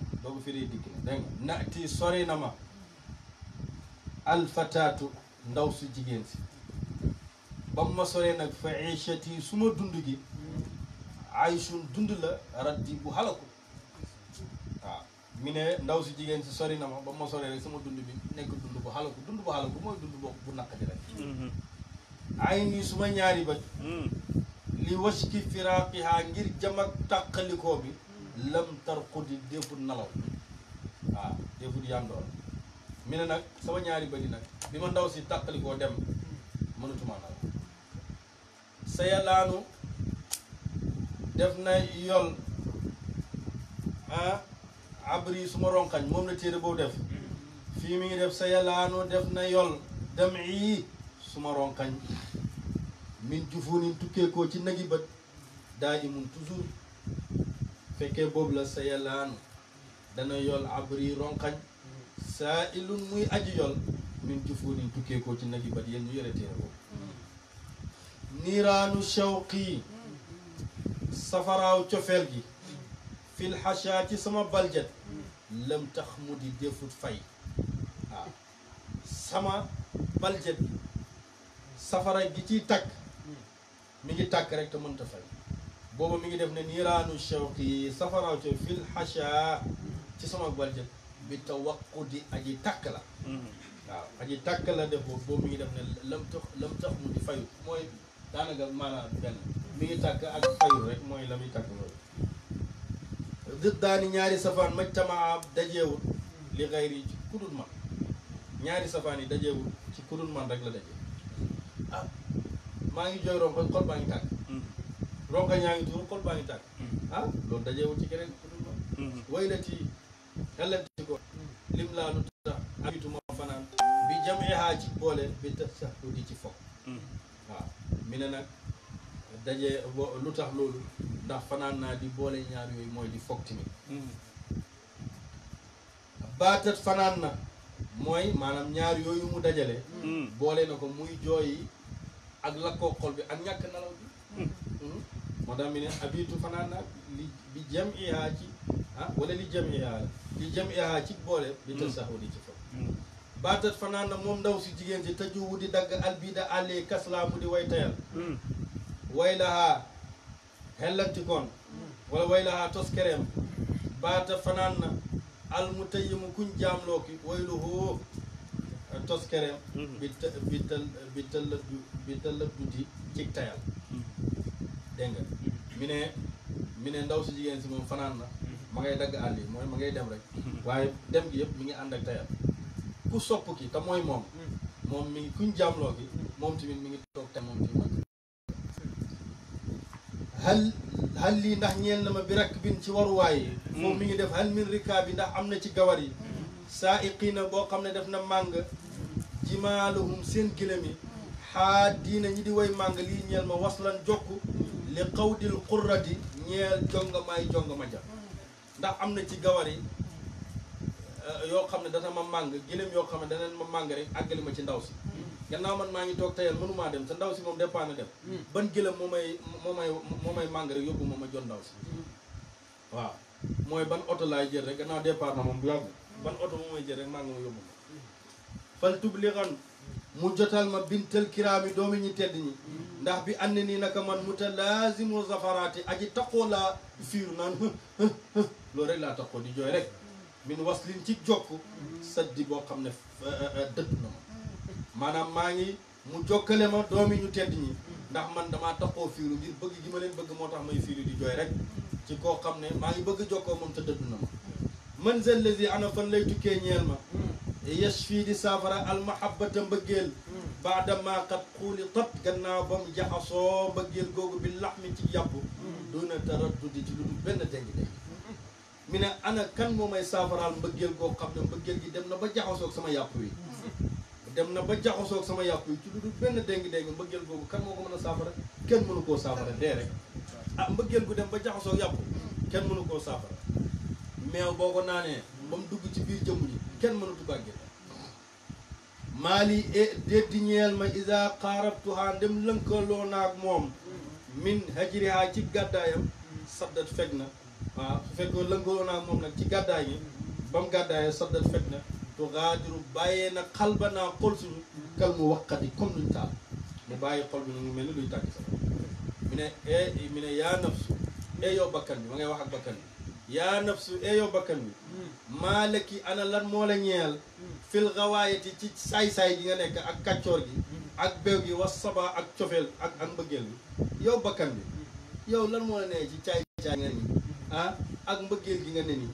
dégg nga naati sori na ma alfataatu ndaw su jigéen si ba mu ma soree nag fa ichati su ma dund gi aychun dund la raddi bu xalaku waaw mi ne ndaw si jigéen si sori na ma ba ma soree rek sama dund bi nekk dund bu xalaku mooy dund bu naqadi rek ay nii suma ñaari bët li washki firaaqiha ngir jam ak tàqalikoo bi lam tarqudi defut nalaw waaw defut yandoor mi ne nag sama ñaari bët yi nag bi ma ndaw si tàqalikoo dem mënatuma nalaw sa yalaanu def na yol abri suma ronkañ moom la téere boobu def fii mi ngi def sa yalaanu def na yol dem yi suma ronkañ min jufunin tukkeekoo ci nagi bët daa imun toujours fekkee boobu la sa yalaanu dana yol abri ronkañ saa ilun muy aji yol min jufunin tukkeekoo ci nagi bët yéen ñu yore téere boobu niiraanu shawqi safaraaw cofeel gi fil xachaa ci sama baljet lam tax mu di defut fay waaw sama baljet bi safara gi ciy tàkk mi ngi tàkk rek te mënta fay booba mi ngi def ne niiraanu shawqi safaraaw co fil xacha ci sama baljet bi tawaqudi aji takk la waaw aji takk la def boobu mi ngi def ne lam tax mu di fayu mooy daanaka maanaam benn mi ngi tàkk ak fayu rek mooy la muy tàkk loolu diddaani ñaari safaan majtamaa dajeewul li xayri ci kudul man ñaari safaan yi dajeewul ci kudul man rek la daje ah maa ngi jooy ronkoñ xol baa ngi tàkk ronkoñ ñaa ngi tuur xol baa ngi tàkk ah loolu dajeewul ci keneen kudul man waylati xellanti ko lim laa lu tax abitu moo fanaan bi jameehaa ci boole bi tax sax di ci fokk waaw mi ne nag daje lu tax loolu ndax fanaan naa di boole ñaar yooyu mooy di fokk tamit baatat fanaan na mooy maanaam ñaar yooyu mu dajale boole na ko muy jooyi ak lakkoo xol bi ak ñàkk nelaw bi moo tax mi ne abitu fanaan naa bi jameehaa ci wala li jameehaa li jameehaa ci boole bi tax sax di ci fokk baatat fanaan na moom ndaw si jigéen si tëjuwu di dagg albida àllee kaslaamu di way tayal way lahaa xellanti koon wala way lahaa toskereem baata fanaan na almutayyimu kuñ jaamloo ki waylu hoo toskereem bi tëllëdduti cig tayal dégg nga mi ne ndaw si jigéen si moom fanaan na ma ngay dagg àll yi mooy ma ngay dem rek waaye dem gi yëpp mi ngi ànd ak tayal ku sopp ki te mooy moom mi ngi kuñ jaamloo ki moom tamit mi ngi toog te moom tamit hal lii ndax ñeel na ma bi rakk bin ci waruwaay yi moom mi ngi def hal min rikaab yi ndax am na ci gawar yi saa iqiina boo xam ne def na màng jimaaluhum seen gilem yi xaa diina ñi di way màng lii ñeel ma waslan jokk li xawdil qurrati ñeel jongama ja ndax am na ci gawar yi yoo xam ne dana ma màng gilem yoo xam ne danañ ma màng rek àggali ma ci ndaw si gannaaw man maa ngi toog tayal mënumaa dem te ndaw si moom départ na dem ban gëlëm moo may màng rek yóbbu ma jot ndaw si waaw mooy ban oto laay jël rek gannaaw départ na moom bu yàgg ban oto moo may jël rek màng ma yóbbu ma fal tubligan mu jotal ma bintal kiraami doomi ñi tedd ñi ndax bi ànd nii naka man mutalaazimu zafaraati aji taqoo laa fiiru naan loolu rek laa taqoo di jooy rek min waslin ci jokk saddi boo xam ne dëdd na ma maanaam maa ngi mu jokkale ma doomi ñu tedd ñi ndax man damaa taxoo fiiru ngir bëgg gi ma leen bëgg moo tax may fiiru di jooy rek ci koo xam ne maa ngi bëgg jokkoo moom te dëdd na ma man zal lazi ana fan lay tukkee ñeel ma yes fii di saafara almahabata mbëggeel baadama qad xuuli tat gannaaw ba mu jaxasoo mbëggeel googu bi lax mi ci yàpp duna taraddudi ci lu dul benn déng-déng mi ne ana kan moo may saafaraal mbëggeel goo xam ne mbëggeel gi dem na ba jaxasoog sama yàpp wi dem na ba jaxasoog sama yàpp yi ci lu dul benn déng-déng mbëggeel googu kan moo ko mën a saafara kenn mënu koo saafara dee rek mbëggeel gu dem ba jaxasoog yàpp kenn mënu koo saafara meew boo ko naanee ba mu dugg ci biir jëmm ji kenn mënatu ko génne maali déddi ñeel ma isa xaarabtuhaa ndem lënkaloo naag moom min hajrihaa ci gàddaayam saddat fekk na waaw su fekkoo lënkaloo naag moom nag ci gàddaay gi ba mu gàddaayee saddat fekk na tugaadiru bàyyee nag xal ba naa xol suñu kal mu waqati comme luñ taal mu bàyyi xol bi nu mu mel ni luy tàgg sa mi ne yaa nafsu yow bakkan bi ma ngay wax ak bakkan bi yaa nafsu yow bakkan bi maalaki ana lan moo la ñeel fil gawaayati ci saay-saay gi nga nekk ak kàccoor gi ak beew gi was saba ak cofeel ak mbëggeel bi yow bakkan bi yow lan moo la nee ci caay-caay nga ni ak mbëggeel gi nga ne nii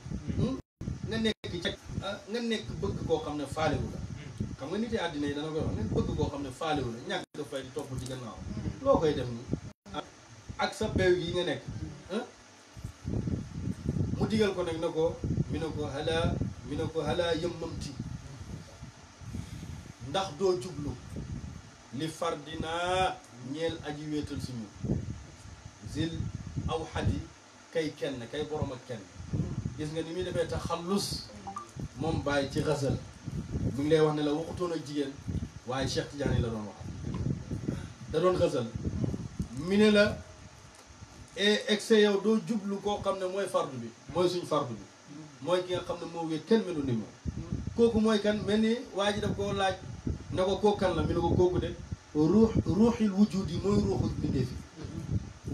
nga nekk bëgg koo xam ne faalewu la xam nga nit yi àddina yi dana koy wax nga bëgg koo xam ne faalewu la ñàkk nga fay di topp ci gannaaw loo koy def nii ak sa beew gi nga nekk mu digal ko nag mi ne ko halaa yëmmamti ndax doo jublu li fardinaa ñeel aji wéetal suñu zil aw xadi kay kenn kay borom ak kenn gis nga ni muy defee taxallus moom bàyyi ci xasal mi ngi lay wax ne la waxutoon ak jigéen waaye Cheikh Tidiane la doon wax da doon xasal mi ne la excès yow doo jublu koo xam ne mooy fardu bi mooy suñ fardu bi mooy ki nga xam ne moo wéet kenn melu ni moom kooku mooy kan mel ni waa ji daf koo laaj ne ko kooku kan la mi ne ko kooku de ruuxil wujud yi mooy ruuxu bindee fi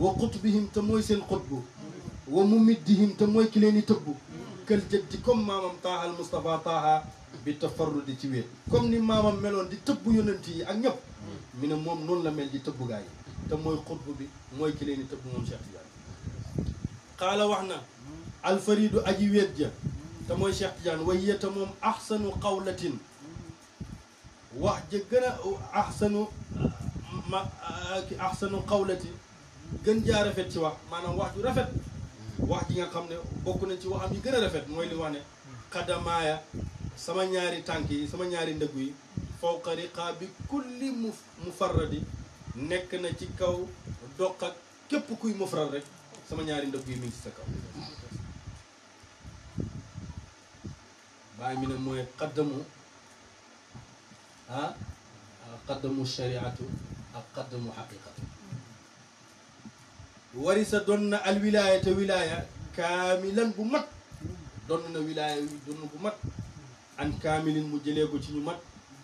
wa qutbihim te mooy seen qutbu wa mumiddihim te mooy ki leen di tëbbu kël jëddi comme maamam taahal Moustapha Taaha bi tafarrudi ci wéet comme ni maamam meloon di tëbbu yonent yi ak ñëpp mi ne moom noonu la mel di tëbbu gaa yi te mooy qutbu bi mooy ki leen di tëbbu moom Cheikh Tidiane qaala wax na alfaridu aji wéet ja te mooy Cheikh Tidiane wahiya te moom ahsanu qawlatin wax ja gën a ahsanu qawlati gën jaa rafet ci wax maanaam wax ju rafet wax ji nga xam ne bokk na ci waxam yi gën a rafet mooy li wax ne xadamaaya sama ñaari tànk yi sama ñaari ndëggu yi fawqa riqaabi kulli mufarradi nekk na ci kaw doq ak képp kuy mufrad rek sama ñaari ndëggu yi mi ngi ci sa kaw bàyyi mi ne mooy qaddamu shariatu ak qaddamu xaqiqatu warisa doon na al wilaya te wilaya kaamilan bu mat doon na wilaya wi doon bu mat an kaamilin mu jëlee ko ci ñu mat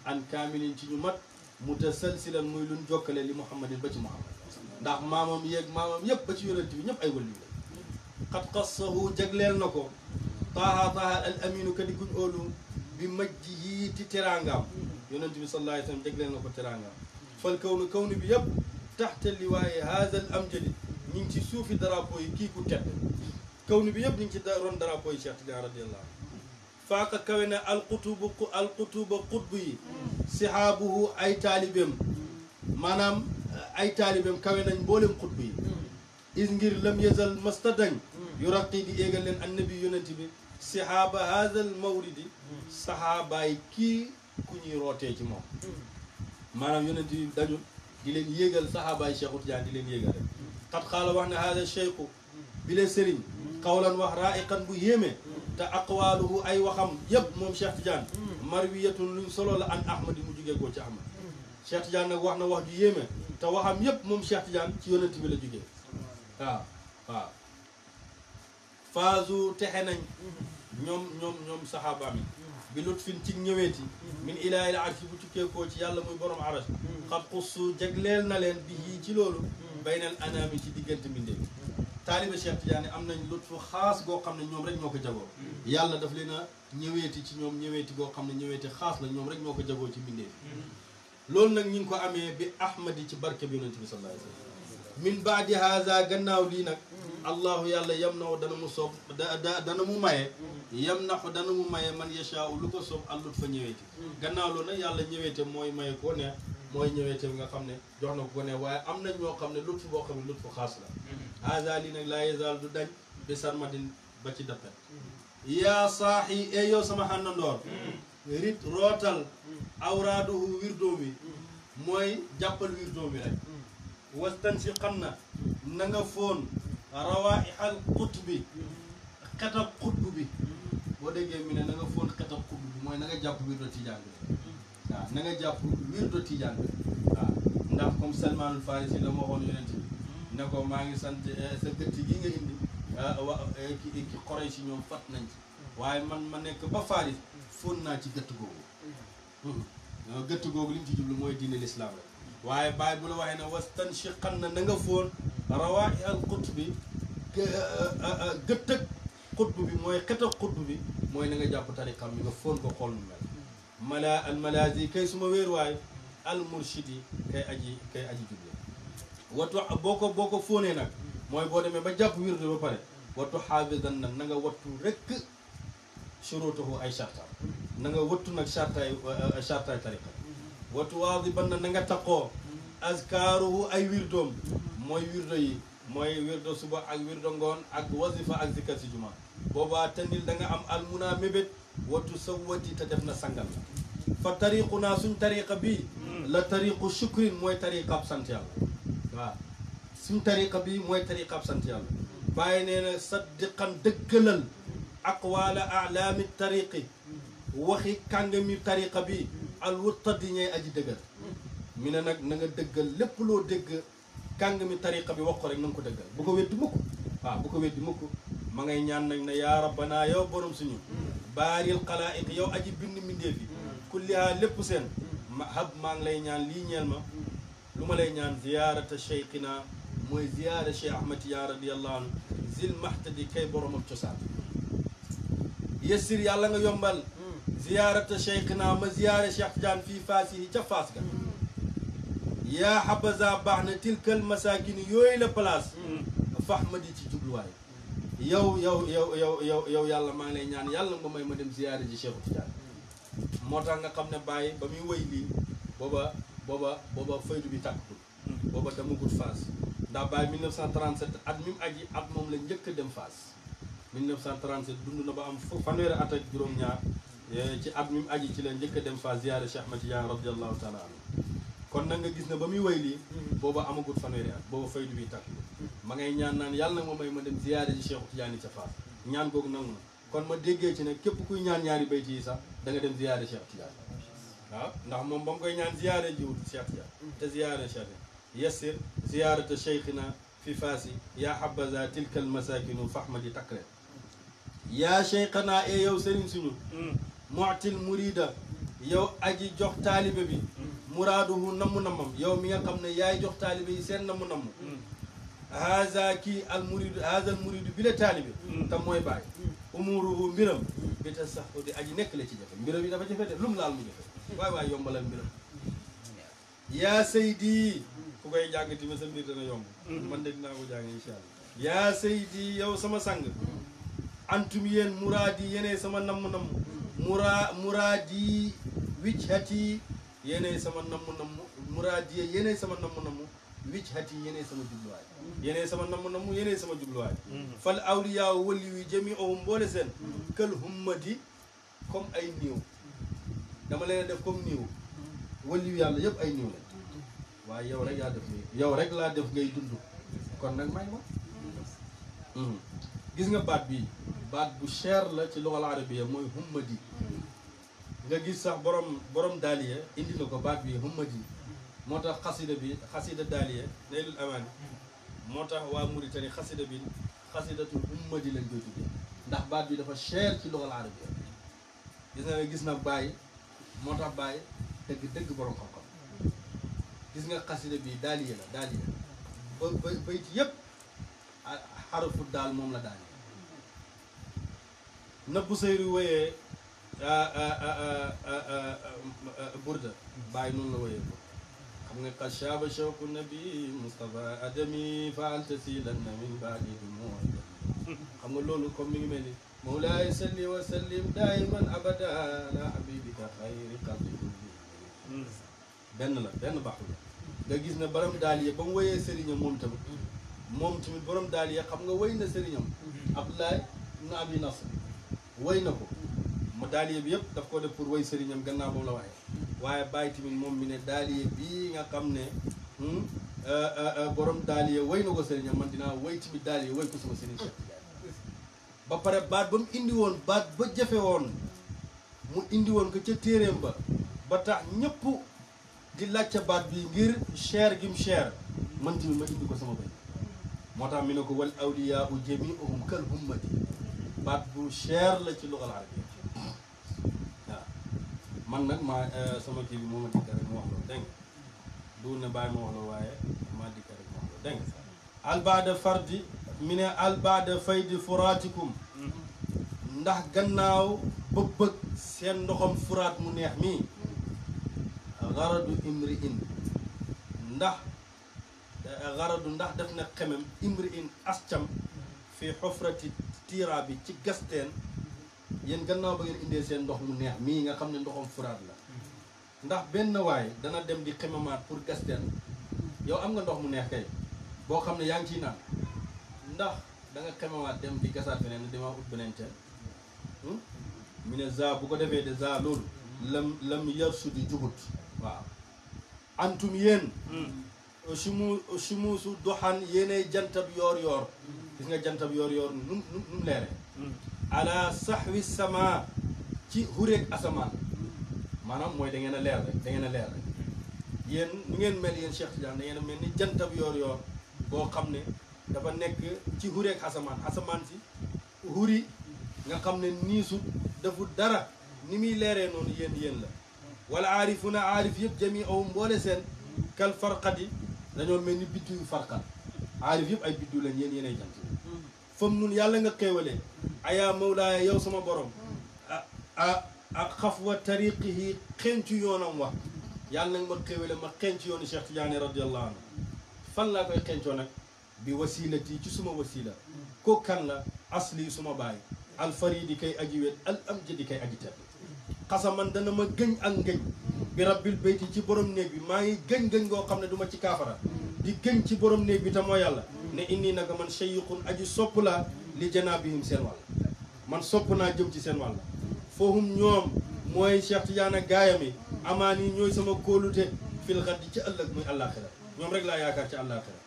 an kaamilin ci ñu mat mutasalsilan muy luñ jokkale li muhammadin ba ci muhammad ndax maamam yeeg maamam yëpp ba ci yonent bi ñëpp ay wàllu la xat xassahu jagleel na ko taaha al aminu ka di guñ óolu bi majjihi ti teraangaam yonent bi sallallahu alayhi wa sallam jagleel na ko teraangaam fal kawnu bi yëpp taxta liwaaye haza al amjadi ñu ngi ci suufi drapeau yi kii ku tedd kawnu bi yëpp ñu ngi ci ron drapeau yi Cheikh Tidiane radiyallahu anhu faaka kawe na alqutuba qutbu yi sihaabuhu ay taalibeem maanaam ay taalibeem kawe nañ mboolem qutbu yi is ngir lam yazal mastadañ yu raqi di éegal leen annabi yonent bi sihaaba haazal mawridi sahaabaay kii ku ñuy rootee ci moom maanaam yonent bi dañu di leen yéegal sahaabaay Cheikh Tidiane di leen yéegal rek xat xaala wax ne haada cheikhu bi le sëriñ xawlan wax raiqan bu yéeme te aqwaaluhu ay waxam yëpp moom Cheikh Tidiane marwiyatun luñ solo la an ahmadi mu jugee koo ci ahmad Cheikh Tidiane nag wax na wax ju yéeme te waxam yëpp moom Cheikh Tidiane ci yonent bi la jugee waaw faazu texe nañ ñoom saxaabaam yi bi lutfin ci ñëweeti min ilaahil arshi bu tukkeekoo ci yàlla muy borom aras xat xussu jagleel na leen bi yii ci loolu baynal anaami ci diggante mbindéef taaliba Cheikh Tidiane am nañ lutfu xaas goo xam ne ñoom rek ñoo ko jagoo yàlla daf leen a ñëweeti ci ñoom ñëweeti goo xam ne ñëweeti xaas la ñoom rek ñoo ko jagoo ci mbindéef loolu nag ñu ngi ko amee bi ahmad yi ci barke bi yonent bi sallallahu alayhi wa sallam min baadi haza gannaaw lii nag allahu yàlla yam naw dana mu soob dana mu maye yam naxu dana mu maye man yashaa lu ko soob allut fa ñëweeti gannaaw loolu nag yàlla ñëweete mooy maye ko ne mooy ñëweete bi nga xam ne jox na ko ne waaye am nañ ñoo xam ne lut fu boo xam ne lut fu xaas la haza lii nag laa yazal du dañ bi sarmadin ba ci dappet yaa saaxi e yow sama xàndandoor rit rootal awraaduhu wirdoom wi mooy jàppal wirdoom wi rek wastan si xam na nga foon rawaixal xutbi xetab xutbu bi boo déggee mi ne na nga foon xetab xutbu bi mooy na nga jàpp wirdo tijaan bi waaw na nga jàpp wirdo tijaan bi waaw ndax comme Salmaanul Farisi la ma waxoon yonent bi ne ko maa ngi sant sa gëtt gi nga indi ki xoroy si ñoom fat nañ ci waaye man ma nekk ba Faris foon naa ci gëtt googu gëtt googu li mu ci jublu mooy diine l'islam rek waaye bàyyi bu la waxee ne wastanshiqan na nga foon rawaahi al qutbi gëttëg xutb bi mooy xetag xutb bi mooy na nga jàpp tariqam bi nga foon ko xool nu mel al malazi kay suma wéeruwaay al murshidi kay aji juble wattu boo ko fóonee nag mooy boo demee ba jàpp wirdu ba pare wattu xaafisan nag na nga wattu rek shurutuhu ay chartaam na nga wattu nag chartaay tariqa wattu waadiban na nga taqoo azkaaruhu ay wirdoom mooy wirdo yi mooy wirdo suba ak wirdo ngoon ak wazifa ak zikar si juma boobaa tandil da nga am almuna mébét wattu sawati te def na sangal la fa tariqu naa suñ tariqa bii la tariqu shukrin mooy tariqab sant yàlla waaw suñ tariqa bii mooy tariqab sant yàlla bàyyi nee na saddiqan dëggalal aqwaala alaami tariqi waxi kàngami tariqa bi alwutadi ñay aji dëggal mi ne nag na nga dëggal lépp loo dégg kàngami tariqa bi wax ko rek na nga ko dëggal bu ko weddi mukk waaw bu ko weddi mukk ma ngay ñaan nag ne yaa rabbana yow borom suñu baaril xalaa'iq yow aji bind mbindéef yi kulliha lépp seen ma hab maa ngi lay ñaan lii ñeel ma lu ma lay ñaan ziyaarata cheikhina mooy ziyaare Cheikh Ahmad Tijaan radiyallahu anhu zil mahtadi kay borom ak cosaan yessir yàlla nga yombal ziyaarata cheikhna ma ziyaare Cheikh Tijaan fii Faas yi ca Faas ga yaa habaza baax na tilkal masakini yooyu la place fahmadi ci jubluwaay yow yàlla maa ngi lay ñaan yàlla nga may ma dem ziyaare ji Cheikh Tijaan moo tax nga xam ne bàyyi ba muy wëy lii booba faydu bi tàkkatul booba demagul Faas ndax bàyyi 1937 at mi mu aji at moom la njëkk a dem Faas 1937 dund na ba am fanweeri at ak juróom-ñaar ci at mi mu aji ci la njëkk a dem Faas ziyaare Cheikh Ahmad Tijaan radiyallahu taala anhu kon nag nga gis ne ba muy wëy lii booba amagul fanweeri at booba faydu bi tàkkatul ma ngay ñaan naan yàlla nag ma may ma dem ziyaare ji Cheikh Tijaan yi ca Faas ñaan googu nangu na kon ma déggee ci ne képp kuy ñaan ñaari bayti yi sax da nga dem ziyaare Cheikh Tijaan waaw ndax moom ba mu koy ñaan ziyaare jiwut Cheikh Tijaan te ziyaare Cheikh yassir ziyaarata cheikhina fi faasi yaa habaza tilka almasakinu fahmadi takre yaa cheikhana e yow sëriñ suñu mu'til murida yow aji jox taalibe bi muraaduhu namm-nammam yow mi nga xam ne yaay jox taalibe yi seen namm-namm haza kii al muridu haza al muridu bi la taalibe te mooy bàyyi umuruhu mbiram bi ta sax di aji nekk la ci jafe mbiram yi dafa jafe de lu mu laal mu jafe waay yombalal mbiram yaa saydi ku koy jàng tamit sa mbir dana yomb man de dinaa ko jàng insha allah yaa saydi yow sama sang antum yéen muraadi yéenay sama namm-namm muraadi wijhati yéenay sama namm-namm muraadi yéenay sama namm-namm wijhati yéenay sama jubluwaay yéenay sama namm-namm yéenay sama jubluwaay fal awliyaa wali wi jami'uhum mboole seen kël hummadi comme ay niiw dama leen def comme niiw wali wi yàlla yëpp ay niiw la waaye yow rek yaa def ngay yow rek laa def ngay dund kon nag may ma gis nga baat bi baat bu cher la ci lugal arabiya mooy hummadi nga gis sax borom daaliya indi na ko baat bi hummadi moo tax xasida daaliya naylul amaani moo tax waa Mauritanie xasida bi xasidatul hummadi lañ koy tuddee ndax baat bi dafa cher ci lugal arabiya gis na bàyyi moo tax bàyyi dëgg borom xam-xam gis nga xasida bi daaliya la daaliya ba bayt yëpp xarafu daal moom la daaliya nëbbu sayri wooyee burda bàyyi noonu la wooyee ko xam nga qad shaaba shawqu nabi Mustafa adami faaltasilanna min baadi du moo xam nga loolu comme mi ngi mel ni mawlaay salli wa sallim daiman abada ala habibika xayri xalqi kulli benn baaxu la nga gis ne borom daaliya ba mu woyee sëriñam moom tamit borom daaliya xam nga woy na sëriñam Abdoulaye ibn Abi Nasr woy na ko ma daaliya bi yëpp daf ko def pour woy sëriñam gannaaw boobu la waaye bàyyi tamit moom mi ne daaliya bii nga xam ne borom daaliya woy na ko sëriñam man dinaa woy tamit daaliya woy ko sama sëriñ Cheikh ba pare baat ba mu indi woon baat ba jafe woon mu indi woon ko ca téeréem ba tax ñëpp di laajte baat bi ngir cher gi mu cher man tamit ma indi ko sama bay moo tax mi ne ko wal awliyaa u jami'uhum kal hummati baat bu cher la ci lugal arabiya waaw man nag maa sama kii bi moo ma dikka rek ma wax loolu dégg nga du ne bàyyi ma wax loolu waaye maa dikka rek ma wax loolu dégg nga albaada fardi mi ne albaada faydi furaatikum ndax gannaaw bëg seen ndoxam furaat mu neex mii garadu imri in ndax def na xemem imri in ascam fi xofrati tiira bi ci gasteen yéen gannaaw ba ngeen indee seen ndox mu neex mii nga xam ne ndoxam furaat la ndax benn waay dana dem di xememaat pour gasteen yow am nga ndox mu neex kay boo xam ne yaa ngi ciy naan ndax da nga xememaat dem di gasaat feneen ne damaa ut beneen teen mu ne za bu ko defee de za loolu lam yar sudi jubut waaw antum yéen sumuusu doxan yéenay jantab yoor gis nga jantab yoor nu mu leere ala saxwi sama ci hureeg asamaan maanaam mooy da ngeen a leer rek yéen nu ngeen mel yéen Cheikh Tidiane da ngeen a mel ni jantab yoor boo xam ne dafa nekk ci hureeg asamaan si huri nga xam ne niisut dafu dara ni muy leeree noonu yéen la wala aarifuna aarif yëpp jami aw mboole seen kal farqat yi dañoo mel ni biddiwu farqat aarif yëpp ay biddiw lañ yéen yéenay jant bi fam nun yàlla nga xéewalee ayaa mawlaaya yow sama borom ak xafwa tariqihi xencu yoonam wax yàlla nag ma xéewale ma xencu yoonu Cheikh Tidiane radiallahu anhu fan laa koy xencoo nag bi wasilati ci suma wasila ko kan la asli suma baay alfaridi kay aji wet al amjadi kay aji tedd xasaman dana ma gëñ ak ngëñ bi rabbil bayti ci borom néeg bi maa ngi gëñ goo xam ne du ma ci kaafara di gëñ ci borom néeg bi te moo yàlla ne inni naka man shaykhun aji sopp laa li janaabihim seen wàll man sopp naa jëm ci seen wàll foohum ñoom mooy Cheikh Tidiane gaayam yi amaan yi ñooy sama kóolute fil xaddi ci ëllëg muy àllaaxira ñoom rek laa yaakaar ci àllaaxira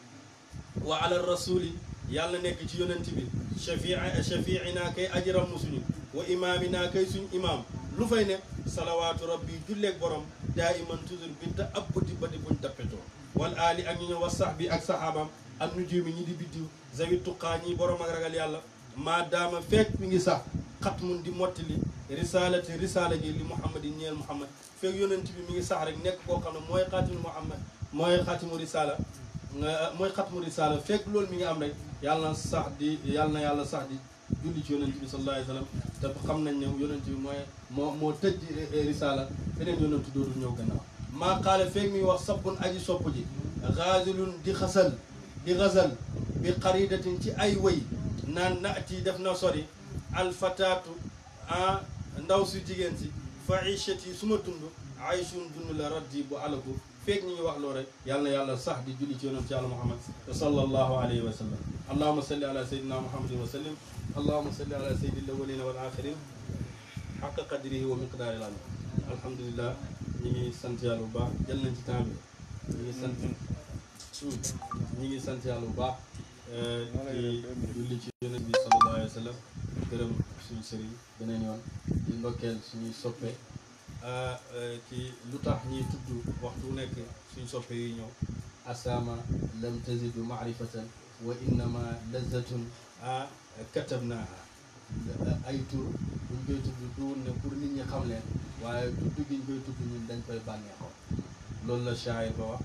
wa ala rasuli yàlla nekk ci yonent bi shafiina kay ajiram mu suñu wa imaamina kay suñ imaam lu fay ne salawaatu rabbi julleeg borom daa iman toujours bi te ab bëti badi buñ tappetoo wal aali ak ñu ñëw wa sax bi ak saxaabam ak nujumi ñi di biddiw zawit tuqaa ñi borom ak ragal yàlla maa daama fekk mi ngi sax xat mun di mottali risaala gi li muhammadin ñeel muhammad fekk yonent bi mi ngi sax rek nekk koo xam ne mooy xaatimu muhammad mooy xaatimu risaala mooy xatmu risaala fekk loolu mi ngi am rek yàlla na sax di yàlla na yàlla sax di julli ci yonent bi sallallahu alayhi wa sallam te xam nañ ne yonent bi moo tëj risaala beneen yonent dootul ñëw gannaaw maa xaale fekk mi wax sabbun aji sopp ji xaasilun di xasal bi xaridatin ci ay wëy naan naati def na sori alfataatu ndaw su jigéen si faishati suma dund ayshun dund la raddi bu alaku fekk ñi ngi wax loo rek yàlla na yàlla sax di julli ci yonent ci yàlla muhammad sallallahu alayhi wa sallam allahuma salli ala sayyidina muhammadin wa sallim allahuma salli ala sayyidil awwalina wal axirin xaqa qadrihi wa miqdaari l azim alhamdulilah ñi ngi sant yàlla bu baax jël nañ ci temps bi ñi ngi sant yàlla bu baax di julli ci yonent bi sallallahu alayhi wa sallam gërëm suñu sëriñ beneen yoon di ndokkeel suñuy soppe ci lu tax ñiy tudd waxtu nekk suñ soppe yi ñëw asama lam tazidu maarifatan wa innama lazatun katabnaha ay tur buñ koy tudd duwul ne pour nit ñi xam leen waaye tudd giñ koy tudd ñun dañ koy bànneexoo loolu la shaayir ba wax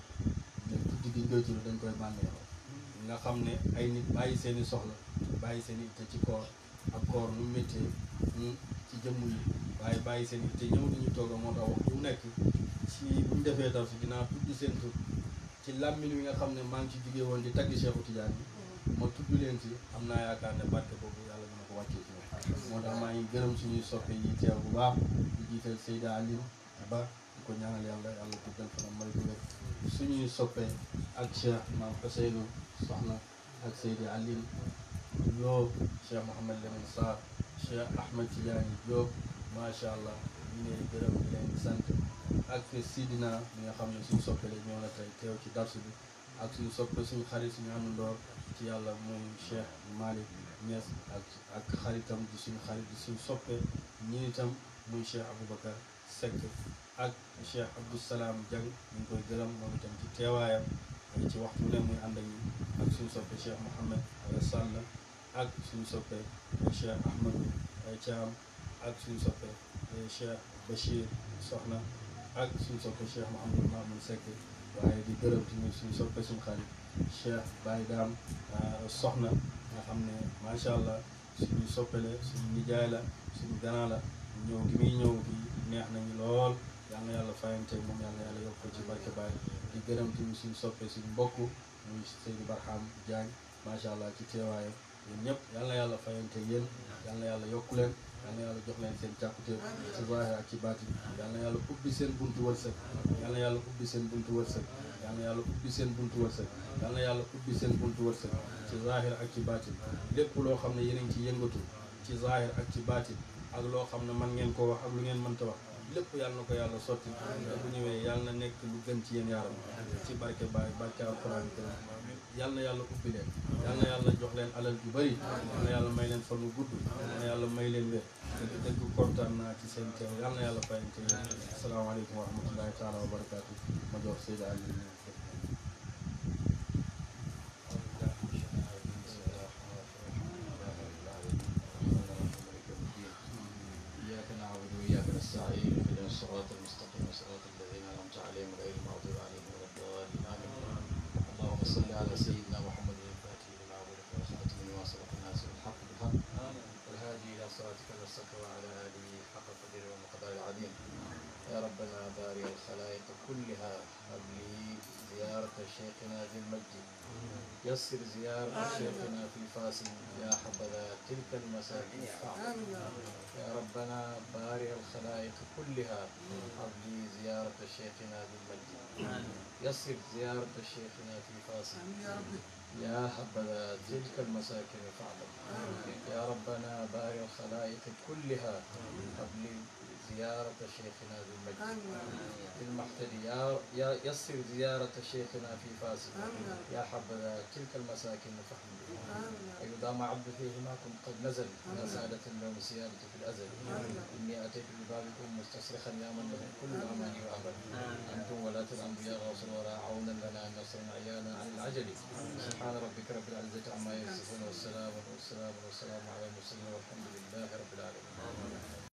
ne tudd giñ koy tudd dañ koy bànneexoo nga xam ne ay nit bàyyi seeni soxla bàyyi seeni itte ci koor ak koor nu méttee ci jëmm yi waaye bàyyi seen itte ñëw dañu toog moo tax wax bu nekk ci buñ defee taw si dinaa tudd seen tur ci làmmiñ wi nga xam ne maa ngi ci jugee woon di tagg Cheikhu Tidiane bi ma tudd leen ci am naa yaakaar ne barke boobu yàlla dina ko wàccee ci ñoom moo tax maa ngi gërëm suñuy soppe yi teew bu baax di jiital Seyda Aline Ba di ko ñaanal yàlla guddal fanam may ko wér suñuy soppe ak Cheikh Maam Ousseynou Soxna ak Seyda Aline Diop Cheikh Mouhamed Lamine Sarr Cheikh Ahmed Tidiane Diop macha allah ñu ngi leen di gërëm di leen di sant ak Sidina mi nga xam ne suñu soppe la ñëw na tey teew ci darsu bi ak suñu soppe suñu xarit suñu àndandoor ci yàlla muy Cheikh Malick Niass ak xaritam di suñu xarit di suñu soppe ñi itam muy Cheikh Aboubacar Seck ak Cheikh Abdou Salam Dieng ñu ngi koy gërëm moom itam ci teewaayam ci waxtu ne muy ànd ak ñi ak suñu soppe Cheikh Mouhamed Sall ak suñu soppe Cheikh Ahmadou Thiam ak suñu soppe Cheikh Bachir Soxna ak suñu soppe Cheikh Mouhamadou Mamoun Seck waaye di gërëm tamit suñu soppe suñu xarit Cheikh Baye Dame Soxna nga xam ne macha allah suñu soppe la suñu nijaay la suñu ganaa la ñëw gi muy ñëw gi neex nañu lool yal na yàlla fayante moom yal na yàlla yokk ko ci barke Baye di gërëm tamit suñu soppe suñu mbokk muy Seydou Barham Diagne macha allah ci teewaayam yéen ñëpp yal na yàlla fayante yéen yal na yàlla yokku leen yal na yàlla jox leen seen càkkutéef ci zaahir ak ci baatin yal na yàlla ubbi seen buntu wërsëg yal na yàlla ubbi seen buntu wërsëg yal na yàlla ubbi seen buntu wërsëg yal na yàlla ubbi seen buntu wërsëg ci zaahir ak ci baatin lépp loo xam ne yéen a ngi ci yëngatu ci zaahir ak ci baatin ak loo xam ne man ngeen ko wax ak lu ngeen mënta wax lépp yàlla na ko yàlla sotti bu ñëwee yàlla na nekk lu gën ci yéen yaaram ci barke Baay barke alquran yàlla na yàlla ubbi leen yàlla na yàlla jox leen alal ju bëri yàlla na yàlla may leen fan wu gudd yàlla na yàlla may leen wér dëgg kontaan naa ci seen teew yàlla na yàlla fayante yéen asalaamaaleykum wa rahmatullahi taala wa barakaatu ma jox Seyda Aliou الصراط المستقيم صراط الذين أنعمت عليهم غير المغضوب عليهم ولا الضالين آمين اللهم صل على سيدنا محمد صراطك المستقيم وعلى آله حق قدره ومقدار العظيم. يا ربنا بارئ الخلائق كلها هب لي زيارة شيخنا ذي المجد. يسر زيارة شيخنا في فاس يا حبذا تلك المساكن فاعل. يا ربنا بارئ الخلائق كلها هب لي زيارة شيخنا ذي المجد. يسر زيارة شيخنا في فاس يا حبذا تلك المساكن فاعل. يا ربنا بارئ الخلائق كلها هب لي زيارة شيخنا ذي المجد المحتدي. يسر زيارة شيخنا في فاس يا حبذا تلك المساكن فحم. أيضا ما عبد فيه معكم قد نزل يا سادة لهم سيادة في الأزل. إني أتيت ببابكم مستصرخا يا من له كل أماني وأمل. أنتم ولاة الأنبياء غوصا وراء عونا لنا نصرا عيانا عن العجل. سبحان ربك رب العزة عما يصفون والسلام على